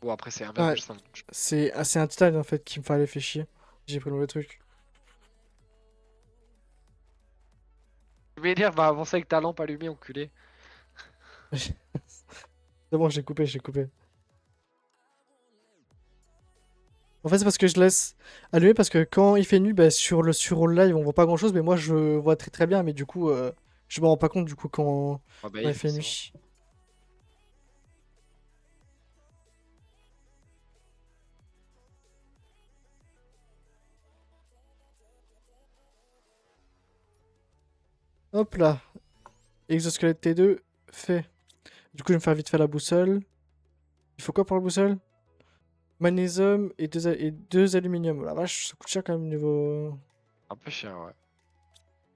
[SPEAKER 2] Bon, après c'est
[SPEAKER 1] Ouais,
[SPEAKER 2] 1,5.
[SPEAKER 1] c'est un titane, en fait, qui me fallait fait chier. J'ai pris le mauvais truc.
[SPEAKER 2] Tu m'énerve, va avancer avec ta lampe allumée, enculé.
[SPEAKER 1] C'est bon, j'ai coupé. En fait, c'est parce que je laisse allumer parce que quand il fait nuit, bah, sur le live, on voit pas grand chose, mais moi je vois très bien, mais du coup, je me rends pas compte du coup
[SPEAKER 2] Ah bah
[SPEAKER 1] quand
[SPEAKER 2] oui,
[SPEAKER 1] il fait
[SPEAKER 2] forcément.
[SPEAKER 1] nuit. Hop là, exosquelette T2, fait. Du coup, je vais me faire vite fait la boussole. Il faut quoi pour la boussole? Magnésium et deux aluminium. La vache, ça coûte cher quand même niveau.
[SPEAKER 2] Un peu cher, ouais.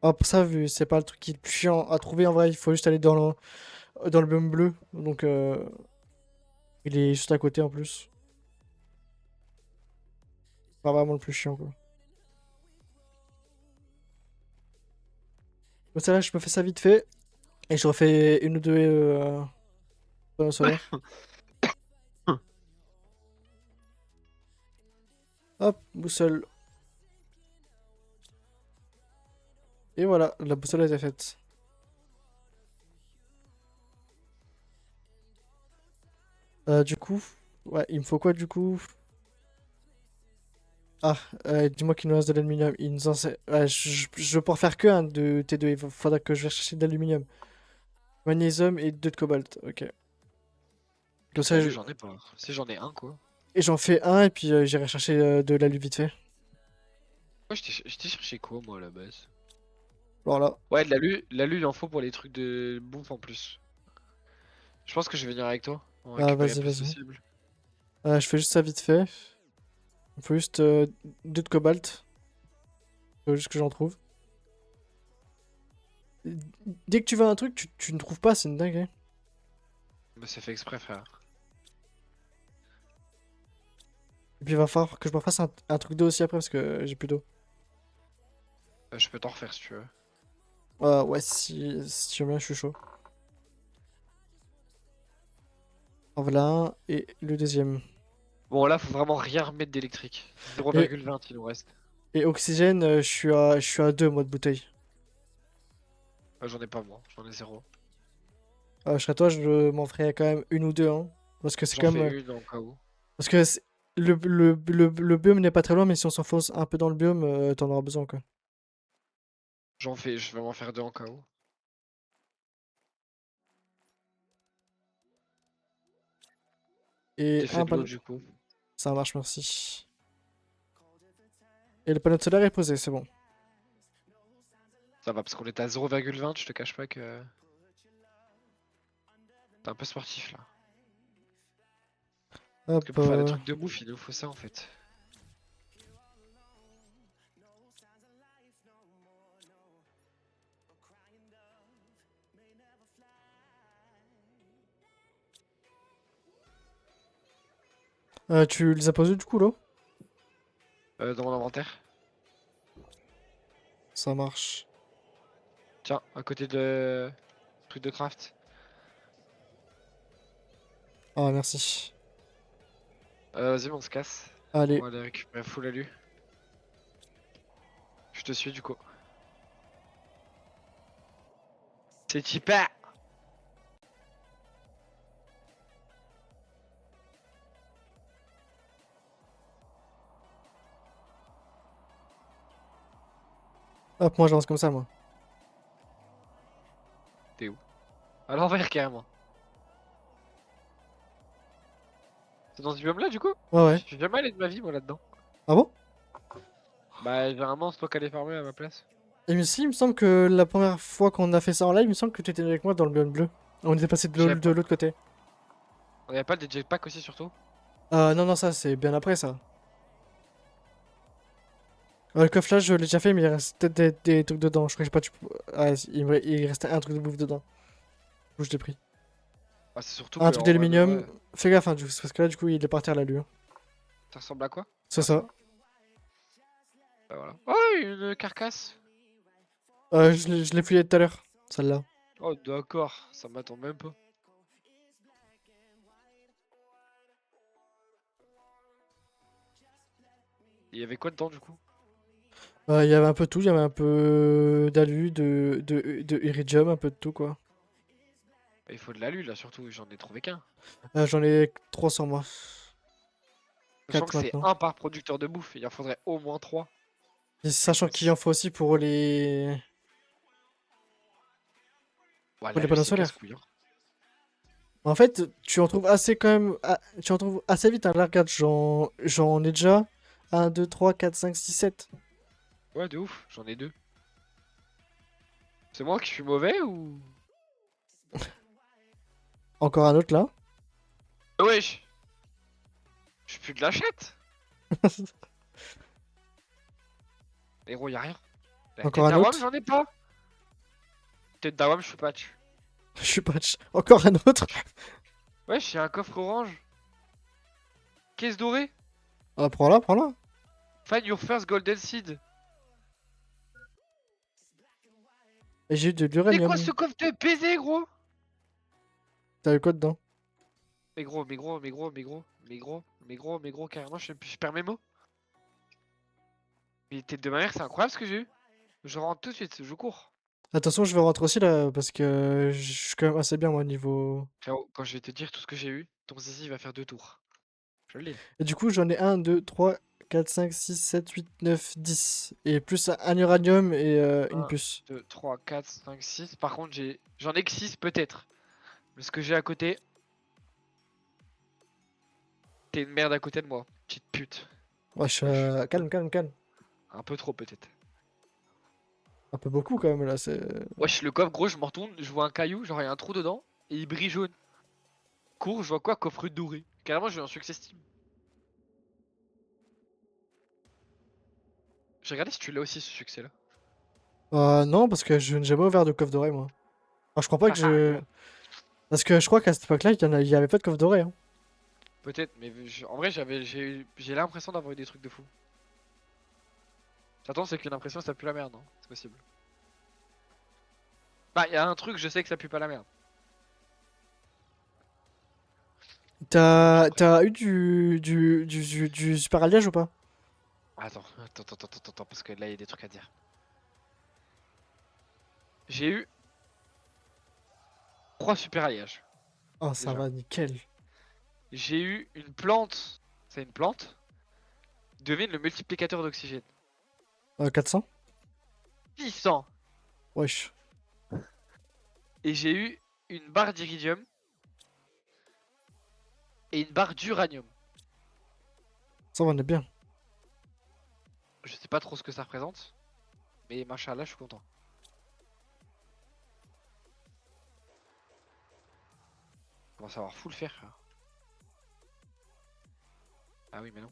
[SPEAKER 1] Ah, pour ça, vu c'est pas le truc qui est le plus chiant à trouver en vrai, il faut juste aller dans le biome bleu. Donc, il est juste à côté en plus. Pas vraiment le plus chiant quoi. Donc, ça là, je me fais ça vite fait. Et je refais une ou deux panneaux solaires. Hop, boussole. Et voilà, la boussole a été faite. Du coup, ouais, il me faut quoi du coup? Ah, dis-moi qu'il nous reste de l'aluminium. Il nous en ouais, je peux en faire que un de T2. Il faudra que je vais chercher de l'aluminium. Magnésium et deux de cobalt. Ok. Comme ça,
[SPEAKER 2] L'alu, j'en ai pas. Si j'en ai un, quoi.
[SPEAKER 1] et j'en fais un et puis j'irai chercher de l'alu vite fait.
[SPEAKER 2] Moi, je t'ai cherché quoi, moi, à la base?
[SPEAKER 1] Voilà.
[SPEAKER 2] Ouais, de l'alu, il en faut pour les trucs de bouffe en plus. Je pense que je vais venir avec toi, en
[SPEAKER 1] Ah,
[SPEAKER 2] récupérer le
[SPEAKER 1] vas-y,
[SPEAKER 2] plus
[SPEAKER 1] vas-y.
[SPEAKER 2] possible.
[SPEAKER 1] Je fais juste ça vite fait. Il faut juste deux de cobalt. Faut juste que j'en trouve. Dès que tu veux un truc, tu ne trouves pas, c'est une dinguerie.
[SPEAKER 2] Mais c'est fait exprès, frère.
[SPEAKER 1] Et puis il va falloir que je me fasse un truc d'eau aussi après parce que j'ai plus d'eau.
[SPEAKER 2] Je peux t'en refaire si tu veux.
[SPEAKER 1] Ouais, si tu veux bien, je suis chaud. En voilà un. Et le deuxième.
[SPEAKER 2] Bon, là, faut vraiment rien remettre d'électrique.
[SPEAKER 1] Et,
[SPEAKER 2] 0,20 il nous reste.
[SPEAKER 1] et oxygène, je suis à 2 moi de bouteille.
[SPEAKER 2] J'en ai pas, moi. J'en ai zéro.
[SPEAKER 1] Je serais toi, je m'en ferais quand même une ou deux, hein. Parce que c'est
[SPEAKER 2] J'en
[SPEAKER 1] quand
[SPEAKER 2] fais
[SPEAKER 1] même.
[SPEAKER 2] une en cas où.
[SPEAKER 1] Parce que le biome n'est pas très loin, mais si on s'enfonce un peu dans le biome, t'en auras besoin, quoi.
[SPEAKER 2] Je vais m'en faire deux en cas où.
[SPEAKER 1] Et
[SPEAKER 2] J'ai fait
[SPEAKER 1] un
[SPEAKER 2] de l'eau
[SPEAKER 1] panneau.
[SPEAKER 2] du coup.
[SPEAKER 1] Ça marche, merci. Et le panneau solaire est posé, c'est bon.
[SPEAKER 2] Ça va, parce qu'on était à 0,20, je te cache pas que t'es un peu sportif là. Parce que
[SPEAKER 1] Hop.
[SPEAKER 2] pour faire des trucs de bouffe, il nous faut ça en fait.
[SPEAKER 1] Tu les as posés du coup, là?
[SPEAKER 2] Dans mon inventaire.
[SPEAKER 1] Ça marche.
[SPEAKER 2] Tiens, à côté de truc de craft.
[SPEAKER 1] Ah, merci.
[SPEAKER 2] Vas-y, on se casse. On
[SPEAKER 1] Allez.
[SPEAKER 2] va aller récupérer full alu. Je te suis du coup. C'est super.
[SPEAKER 1] Hop, moi j'avance comme ça, moi.
[SPEAKER 2] T'es où? À l'envers carrément. C'est dans ce biome là du coup?
[SPEAKER 1] Ouais,
[SPEAKER 2] Je
[SPEAKER 1] ouais.
[SPEAKER 2] suis jamais allé de ma vie moi là-dedans.
[SPEAKER 1] Ah bon?
[SPEAKER 2] Bah généralement c'est toi qui allais farmer à ma place.
[SPEAKER 1] Et mais si, il me semble que la première fois qu'on a fait ça en live, il me semble que tu étais avec moi dans le biome bleu. On était passé
[SPEAKER 2] J'avais
[SPEAKER 1] de
[SPEAKER 2] pas.
[SPEAKER 1] l'autre côté.
[SPEAKER 2] On avait pas des jetpacks aussi surtout?
[SPEAKER 1] Non, non, ça c'est bien après ça. Le coffrage, je l'ai déjà fait, mais il reste peut-être des trucs dedans. Je crois que j'ai pas. Ah, il restait un truc de bouffe dedans. Du coup, je l'ai pris.
[SPEAKER 2] Ah c'est surtout
[SPEAKER 1] Un
[SPEAKER 2] que
[SPEAKER 1] truc
[SPEAKER 2] en mode
[SPEAKER 1] d'aluminium.
[SPEAKER 2] ouais.
[SPEAKER 1] Fais gaffe, hein, parce que là, du coup, il est parti à la lue.
[SPEAKER 2] Ça ressemble à quoi?
[SPEAKER 1] C'est
[SPEAKER 2] Ah ça.
[SPEAKER 1] ça.
[SPEAKER 2] Bah voilà. Oh une carcasse!
[SPEAKER 1] Je l'ai fouillé tout à l'heure, celle-là.
[SPEAKER 2] Oh d'accord, ça m'attend même pas. Il y avait quoi dedans du coup?
[SPEAKER 1] Il y avait un peu de tout. Il y avait un peu d'alu, de iridium, un peu de tout, quoi.
[SPEAKER 2] Bah, il faut de l'alu là surtout, j'en ai trouvé qu'un.
[SPEAKER 1] J'en ai 300 moi.
[SPEAKER 2] Sachant que
[SPEAKER 1] 4
[SPEAKER 2] c'est
[SPEAKER 1] maintenant.
[SPEAKER 2] un par producteur de bouffe, il en faudrait au moins 3.
[SPEAKER 1] Et sachant qu'il en faut aussi
[SPEAKER 2] Ouais,
[SPEAKER 1] pour les
[SPEAKER 2] l'alu
[SPEAKER 1] panneaux
[SPEAKER 2] c'est
[SPEAKER 1] solaires.
[SPEAKER 2] casse-couille. Hein.
[SPEAKER 1] En fait, tu en trouves assez quand même. Tu en trouves assez vite. Hein. Là, regarde, j'en ai déjà 1, 2, 3, 4, 5, 6, 7.
[SPEAKER 2] Ouais, de ouf, j'en ai deux. C'est moi qui suis mauvais ou.
[SPEAKER 1] Encore un autre là.
[SPEAKER 2] Wesh! Je plus de l'achète. Et gros, y'a rien. La
[SPEAKER 1] Encore
[SPEAKER 2] tête
[SPEAKER 1] un
[SPEAKER 2] d'Awam,
[SPEAKER 1] autre.
[SPEAKER 2] j'en ai pas. Tête d'Awam, je suis patch.
[SPEAKER 1] Je suis patch. Encore un autre.
[SPEAKER 2] Ouais, j'ai un coffre orange. Caisse dorée.
[SPEAKER 1] Ah, prends-la, prends-la.
[SPEAKER 2] Find your first golden seed.
[SPEAKER 1] Et j'ai eu de
[SPEAKER 2] C'est quoi ce
[SPEAKER 1] l'uranium.
[SPEAKER 2] coffre de baiser, gros?
[SPEAKER 1] T'as eu quoi dedans?
[SPEAKER 2] Mais gros, mais gros, mais gros, mais gros, mais gros, mais gros, mais gros, carrément, je perds mes mots. Mais tête de ma mère, c'est incroyable ce que j'ai eu. Je rentre tout de suite, je cours.
[SPEAKER 1] Attention, je vais rentrer aussi là, parce que je suis quand même assez bien, moi, niveau...
[SPEAKER 2] Frérot, quand je vais te dire tout ce que j'ai eu, ton zizi va faire 2 tours. Je l'ai.
[SPEAKER 1] Et du coup, j'en ai 1, 2, 3, 4, 5, 6, 7, 8, 9, 10. Et plus un uranium et une
[SPEAKER 2] 1,
[SPEAKER 1] puce.
[SPEAKER 2] 2, 3, 4, 5, 6. Par contre, j'en ai que 6 peut-être. Mais ce que j'ai à côté, t'es une merde à côté de moi. Petite pute.
[SPEAKER 1] Wesh,
[SPEAKER 2] Wesh, c'est
[SPEAKER 1] calme, calme, calme.
[SPEAKER 2] un peu trop peut-être.
[SPEAKER 1] Un peu beaucoup quand même là, c'est...
[SPEAKER 2] Wesh, le coffre, gros, je m'en retourne, je vois un caillou, genre il y a un trou dedans, et il brille jaune. Cours, je vois quoi? Coffre doré. Carrément, j'ai eu un succès Steam. J'ai regardé si tu l'as aussi ce succès là.
[SPEAKER 1] Non, parce que je n'ai jamais ouvert de coffre doré, moi. Enfin, je crois pas que je...
[SPEAKER 2] Gros,
[SPEAKER 1] Parce que je crois qu'à cette époque-là, il y avait pas de coffre doré, hein.
[SPEAKER 2] peut-être, mais en vrai, j'ai l'impression d'avoir eu des trucs de fou. J'attends, c'est qu'une impression, ça pue la merde, non? C'est possible. Bah, y a un truc, je sais que ça pue pas la merde.
[SPEAKER 1] T'as eu du super alliage ou pas?
[SPEAKER 2] Attends, parce que là, il y a des trucs à dire. J'ai eu 3 super alliages,
[SPEAKER 1] Oh, ça
[SPEAKER 2] déjà.
[SPEAKER 1] va, nickel.
[SPEAKER 2] J'ai eu une plante, c'est une plante. Devine le multiplicateur d'oxygène.
[SPEAKER 1] 400?
[SPEAKER 2] 600.
[SPEAKER 1] Wesh.
[SPEAKER 2] Et j'ai eu une barre d'iridium et une barre d'uranium.
[SPEAKER 1] Ça va, on est bien.
[SPEAKER 2] Je sais pas trop ce que ça représente, mais machallah, je suis content. On commence à avoir full fer, frère. Ah oui, mais non.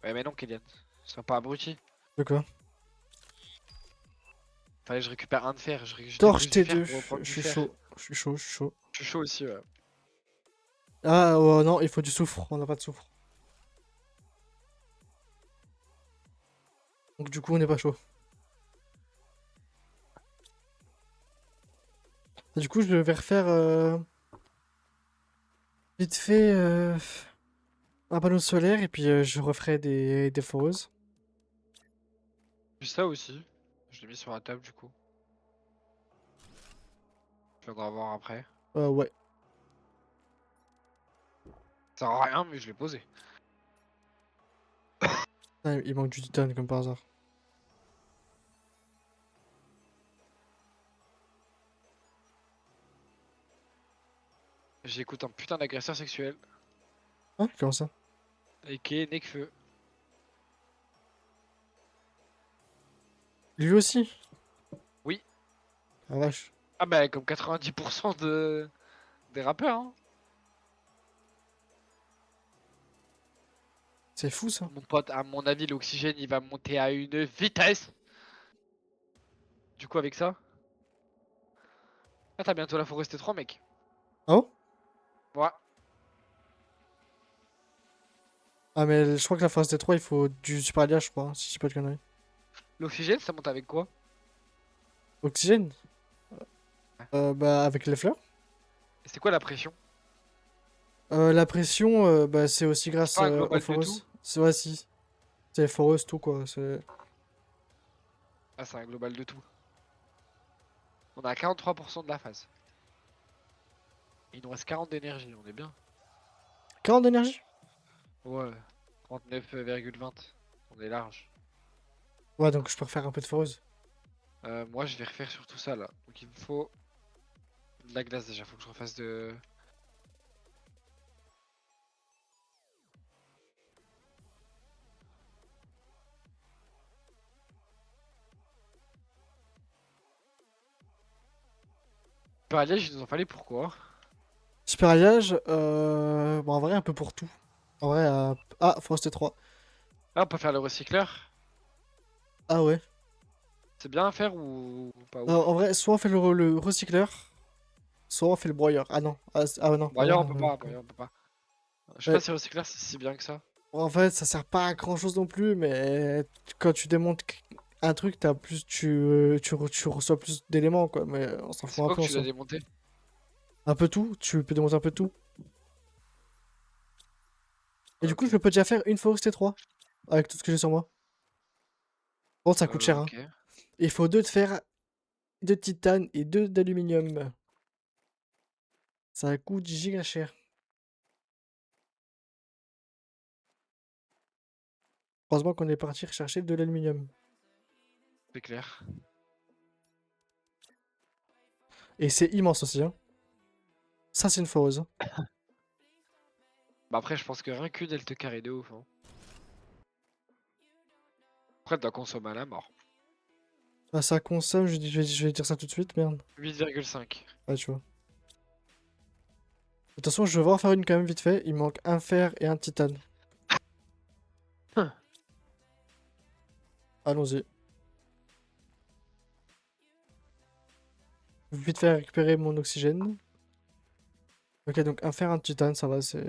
[SPEAKER 2] Ouais, mais non, Kélian. Sois pas abruti.
[SPEAKER 1] De quoi?
[SPEAKER 2] Fallait que je récupère un de fer. Je
[SPEAKER 1] Torche
[SPEAKER 2] débouche du fer
[SPEAKER 1] T2.
[SPEAKER 2] pour reprendre
[SPEAKER 1] Je
[SPEAKER 2] du
[SPEAKER 1] suis
[SPEAKER 2] fer.
[SPEAKER 1] chaud. Je suis chaud, je suis chaud.
[SPEAKER 2] Je suis chaud aussi, ouais.
[SPEAKER 1] Ah, oh, non, il faut du soufre. On n'a pas de soufre. Donc du coup, on n'est pas chaud. Et du coup, je vais refaire vite fait un panneau solaire et puis je referai des foreuses.
[SPEAKER 2] J'ai ça aussi. Je l'ai mis sur la table, du coup. Je vais voir après.
[SPEAKER 1] Ouais.
[SPEAKER 2] Ça sert à rien, mais je l'ai posé.
[SPEAKER 1] Ah, il manque du titane comme par hasard.
[SPEAKER 2] J'écoute un putain d'agresseur sexuel.
[SPEAKER 1] Hein? Comment ça?
[SPEAKER 2] Et qui est Nekfeu.
[SPEAKER 1] Lui aussi?
[SPEAKER 2] Oui.
[SPEAKER 1] Ah vache.
[SPEAKER 2] Ah bah, comme 90% des rappeurs, hein.
[SPEAKER 1] C'est fou ça.
[SPEAKER 2] Mon pote, à mon avis, l'oxygène, il va monter à une vitesse. Du coup, avec ça. Ah, t'as bientôt la forest 3, mec.
[SPEAKER 1] Ah bon?
[SPEAKER 2] Ouais.
[SPEAKER 1] Ah mais je crois que la phase T3 il faut du super alliage je crois, si je dis pas de conneries.
[SPEAKER 2] L'oxygène, ça monte avec quoi?
[SPEAKER 1] Oxygène? Bah avec les fleurs.
[SPEAKER 2] Et c'est quoi la pression?
[SPEAKER 1] La pression, bah c'est aussi
[SPEAKER 2] C'est
[SPEAKER 1] grâce
[SPEAKER 2] pas un
[SPEAKER 1] aux
[SPEAKER 2] global de tout?
[SPEAKER 1] foreuses. C'est vrai si. C'est foreuses tout quoi. C'est...
[SPEAKER 2] Ah, c'est un global de tout. On a 43% de la phase. Il nous reste 40 d'énergie, on est bien.
[SPEAKER 1] 40 d'énergie?
[SPEAKER 2] Ouais, 39,20. On est large.
[SPEAKER 1] Ouais donc je peux refaire un peu de foreuse.
[SPEAKER 2] Moi, je vais refaire sur tout ça là. Donc, il me faut de la glace déjà. Faut que je refasse de. Super alliage, il nous en fallait pourquoi?
[SPEAKER 1] Super alliage, bon en vrai un peu pour tout. En vrai, ah, Forest 3.
[SPEAKER 2] Ah, on peut faire le recycleur.
[SPEAKER 1] Ah ouais.
[SPEAKER 2] C'est bien à faire ou pas
[SPEAKER 1] En
[SPEAKER 2] ouf?
[SPEAKER 1] vrai, soit on fait le recycleur, soit on fait le broyeur. Ah non. Ah non,
[SPEAKER 2] Broyeur, on
[SPEAKER 1] pardon.
[SPEAKER 2] peut pas, broyeur, on peut pas. Je sais pas
[SPEAKER 1] Ouais.
[SPEAKER 2] si recycleur c'est si bien que ça.
[SPEAKER 1] En fait, ça sert pas à grand chose non plus, mais quand tu démontes un truc, t'as plus, tu reçois plus d'éléments, quoi. Mais on s'en
[SPEAKER 2] C'est
[SPEAKER 1] fout un
[SPEAKER 2] quoi
[SPEAKER 1] peu
[SPEAKER 2] que
[SPEAKER 1] en
[SPEAKER 2] tu dois
[SPEAKER 1] soi.
[SPEAKER 2] démonter?
[SPEAKER 1] Un peu tout, tu peux démonter un peu tout. Et du coup,
[SPEAKER 2] Ok.
[SPEAKER 1] je peux déjà faire une Forest 3 avec tout ce que j'ai sur moi. Bon, ça coûte cher, hein.
[SPEAKER 2] Ok.
[SPEAKER 1] Il faut deux de fer, deux de titane et deux d'aluminium. Ça coûte giga cher. Heureusement qu'on est parti rechercher de l'aluminium.
[SPEAKER 2] C'est clair.
[SPEAKER 1] Et c'est immense aussi, hein. Ça, c'est une foreuse, hein.
[SPEAKER 2] Bah après, je pense que rien qu'une, elle te carry de ouf, hein. Après, t'as consommé à la mort.
[SPEAKER 1] Ah, ça consomme, je vais dire ça tout de suite, merde.
[SPEAKER 2] 8,5.
[SPEAKER 1] Ouais, tu vois. De toute façon, je vais voir faire une quand même vite fait. Il manque un fer et un titane. Allons-y. Vite fait récupérer mon oxygène. Ok, donc un fer, un titane, ça va, c'est...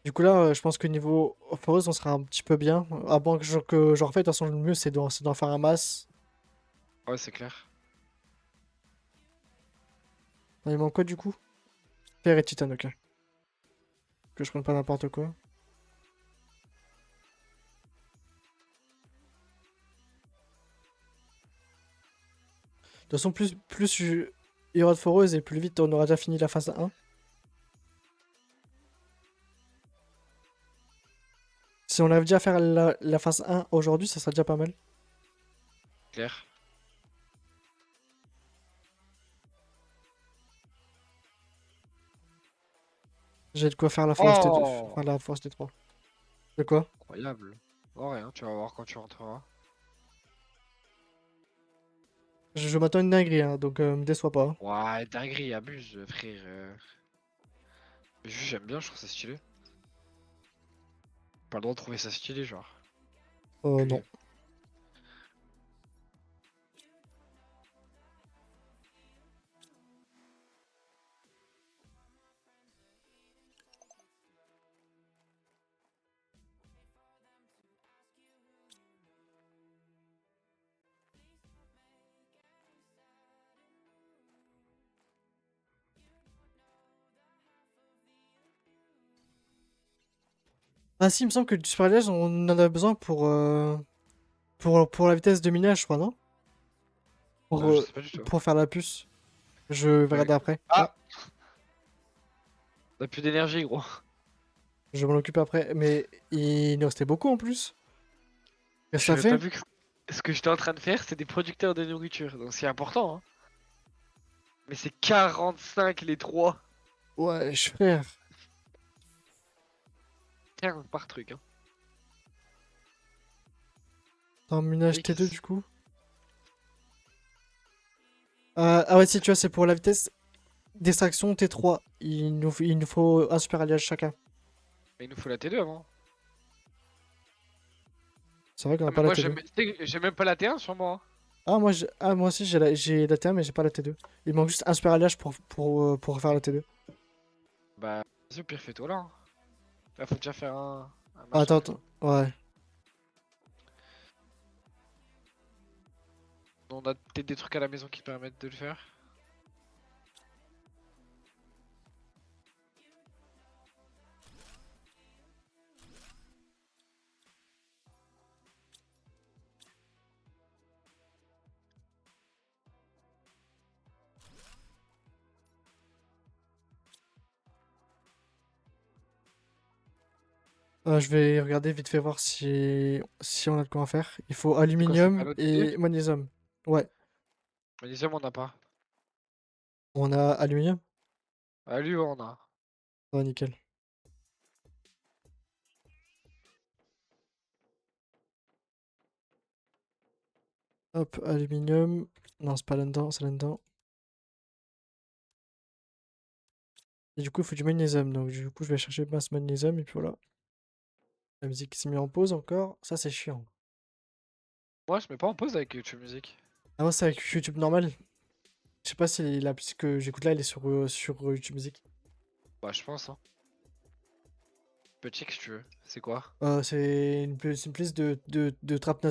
[SPEAKER 1] Du coup là, je pense que niveau foreuse, on sera un petit peu bien. À moins que je refais, de toute façon, le mieux, c'est d'en faire un masse.
[SPEAKER 2] Ouais, c'est clair.
[SPEAKER 1] Il manque quoi, du coup? Fer et titane, ok. Que je prenne pas n'importe quoi. De toute façon, il y aura de foreuse et plus vite on aura déjà fini la phase 1. Si on arrive déjà à faire la phase 1 aujourd'hui, ça sera déjà pas mal.
[SPEAKER 2] Clair.
[SPEAKER 1] J'ai de quoi faire la Forest T2.
[SPEAKER 2] Oh!
[SPEAKER 1] Enfin, la Forest T3. De quoi?
[SPEAKER 2] Incroyable. Oh, rien, tu vas voir quand tu rentreras.
[SPEAKER 1] Je m'attends à une dinguerie, hein, donc me déçois pas, hein.
[SPEAKER 2] Ouais, dinguerie, abuse, frère. Mais juste, j'aime bien, je trouve ça stylé. Pas le droit de trouver ça stylé, genre.
[SPEAKER 1] Non.
[SPEAKER 2] Culé.
[SPEAKER 1] Ah si, il me semble que du super allège, on en a besoin pour la vitesse de minage, je crois, non? Pour,
[SPEAKER 2] Je
[SPEAKER 1] euh,
[SPEAKER 2] sais pas du tout.
[SPEAKER 1] pour faire la puce. Je vais
[SPEAKER 2] Ouais.
[SPEAKER 1] regarder après.
[SPEAKER 2] Ah!
[SPEAKER 1] Ah,
[SPEAKER 2] T'as plus d'énergie, gros.
[SPEAKER 1] je m'en occupe après. Mais il nous restait beaucoup en plus. Qu'est-ce que ça
[SPEAKER 2] J'avais pas
[SPEAKER 1] fait?
[SPEAKER 2] vu que ce que j'étais en train de faire, c'est des producteurs de nourriture. Donc c'est important, hein. Mais c'est 45 les trois.
[SPEAKER 1] Ouais, frère.
[SPEAKER 2] 15 par truc, hein.
[SPEAKER 1] Dans minage T2
[SPEAKER 2] X.
[SPEAKER 1] du coup. Ah ouais, si tu vois, c'est pour la vitesse d'extraction T3. Il nous faut un super alliage chacun.
[SPEAKER 2] Mais il nous faut la T2 avant.
[SPEAKER 1] C'est vrai qu'on
[SPEAKER 2] Ah,
[SPEAKER 1] n'a
[SPEAKER 2] mais
[SPEAKER 1] pas la
[SPEAKER 2] moi,
[SPEAKER 1] T2.
[SPEAKER 2] j'ai même pas la T1 sur moi, hein.
[SPEAKER 1] Moi aussi j'ai la T1 mais j'ai pas la T2. Il manque juste un super alliage pour faire la T2.
[SPEAKER 2] Bah, vas-y, au pire, fais-toi là, hein. Là, faut déjà faire un
[SPEAKER 1] Ah,
[SPEAKER 2] machin,
[SPEAKER 1] attends,
[SPEAKER 2] tu
[SPEAKER 1] attends.
[SPEAKER 2] vois.
[SPEAKER 1] Ouais.
[SPEAKER 2] On a peut-être des trucs à la maison qui permettent de le faire.
[SPEAKER 1] Je vais regarder vite fait voir si on a de quoi en faire. Il faut
[SPEAKER 2] C'est quoi, c'est pas
[SPEAKER 1] aluminium
[SPEAKER 2] l'autre T2?
[SPEAKER 1] et magnésium. Ouais,
[SPEAKER 2] Magnésium, on n'a pas.
[SPEAKER 1] on a aluminium.
[SPEAKER 2] Ah, lui, on a.
[SPEAKER 1] Ouais, nickel. Hop, aluminium. Non, c'est pas là-dedans, c'est là-dedans. Et du coup, il faut du magnésium. Donc, du coup, je vais chercher masse magnésium et puis voilà. La musique s'est mise en pause encore. Ça, c'est chiant.
[SPEAKER 2] Moi, je mets pas en pause avec YouTube Music.
[SPEAKER 1] Ah, moi, c'est avec YouTube normal. Je sais pas si la musique que j'écoute là, elle est sur YouTube Music.
[SPEAKER 2] Bah, je pense, hein. Tu peux check si tu veux. C'est quoi?
[SPEAKER 1] C'est une playlist de trap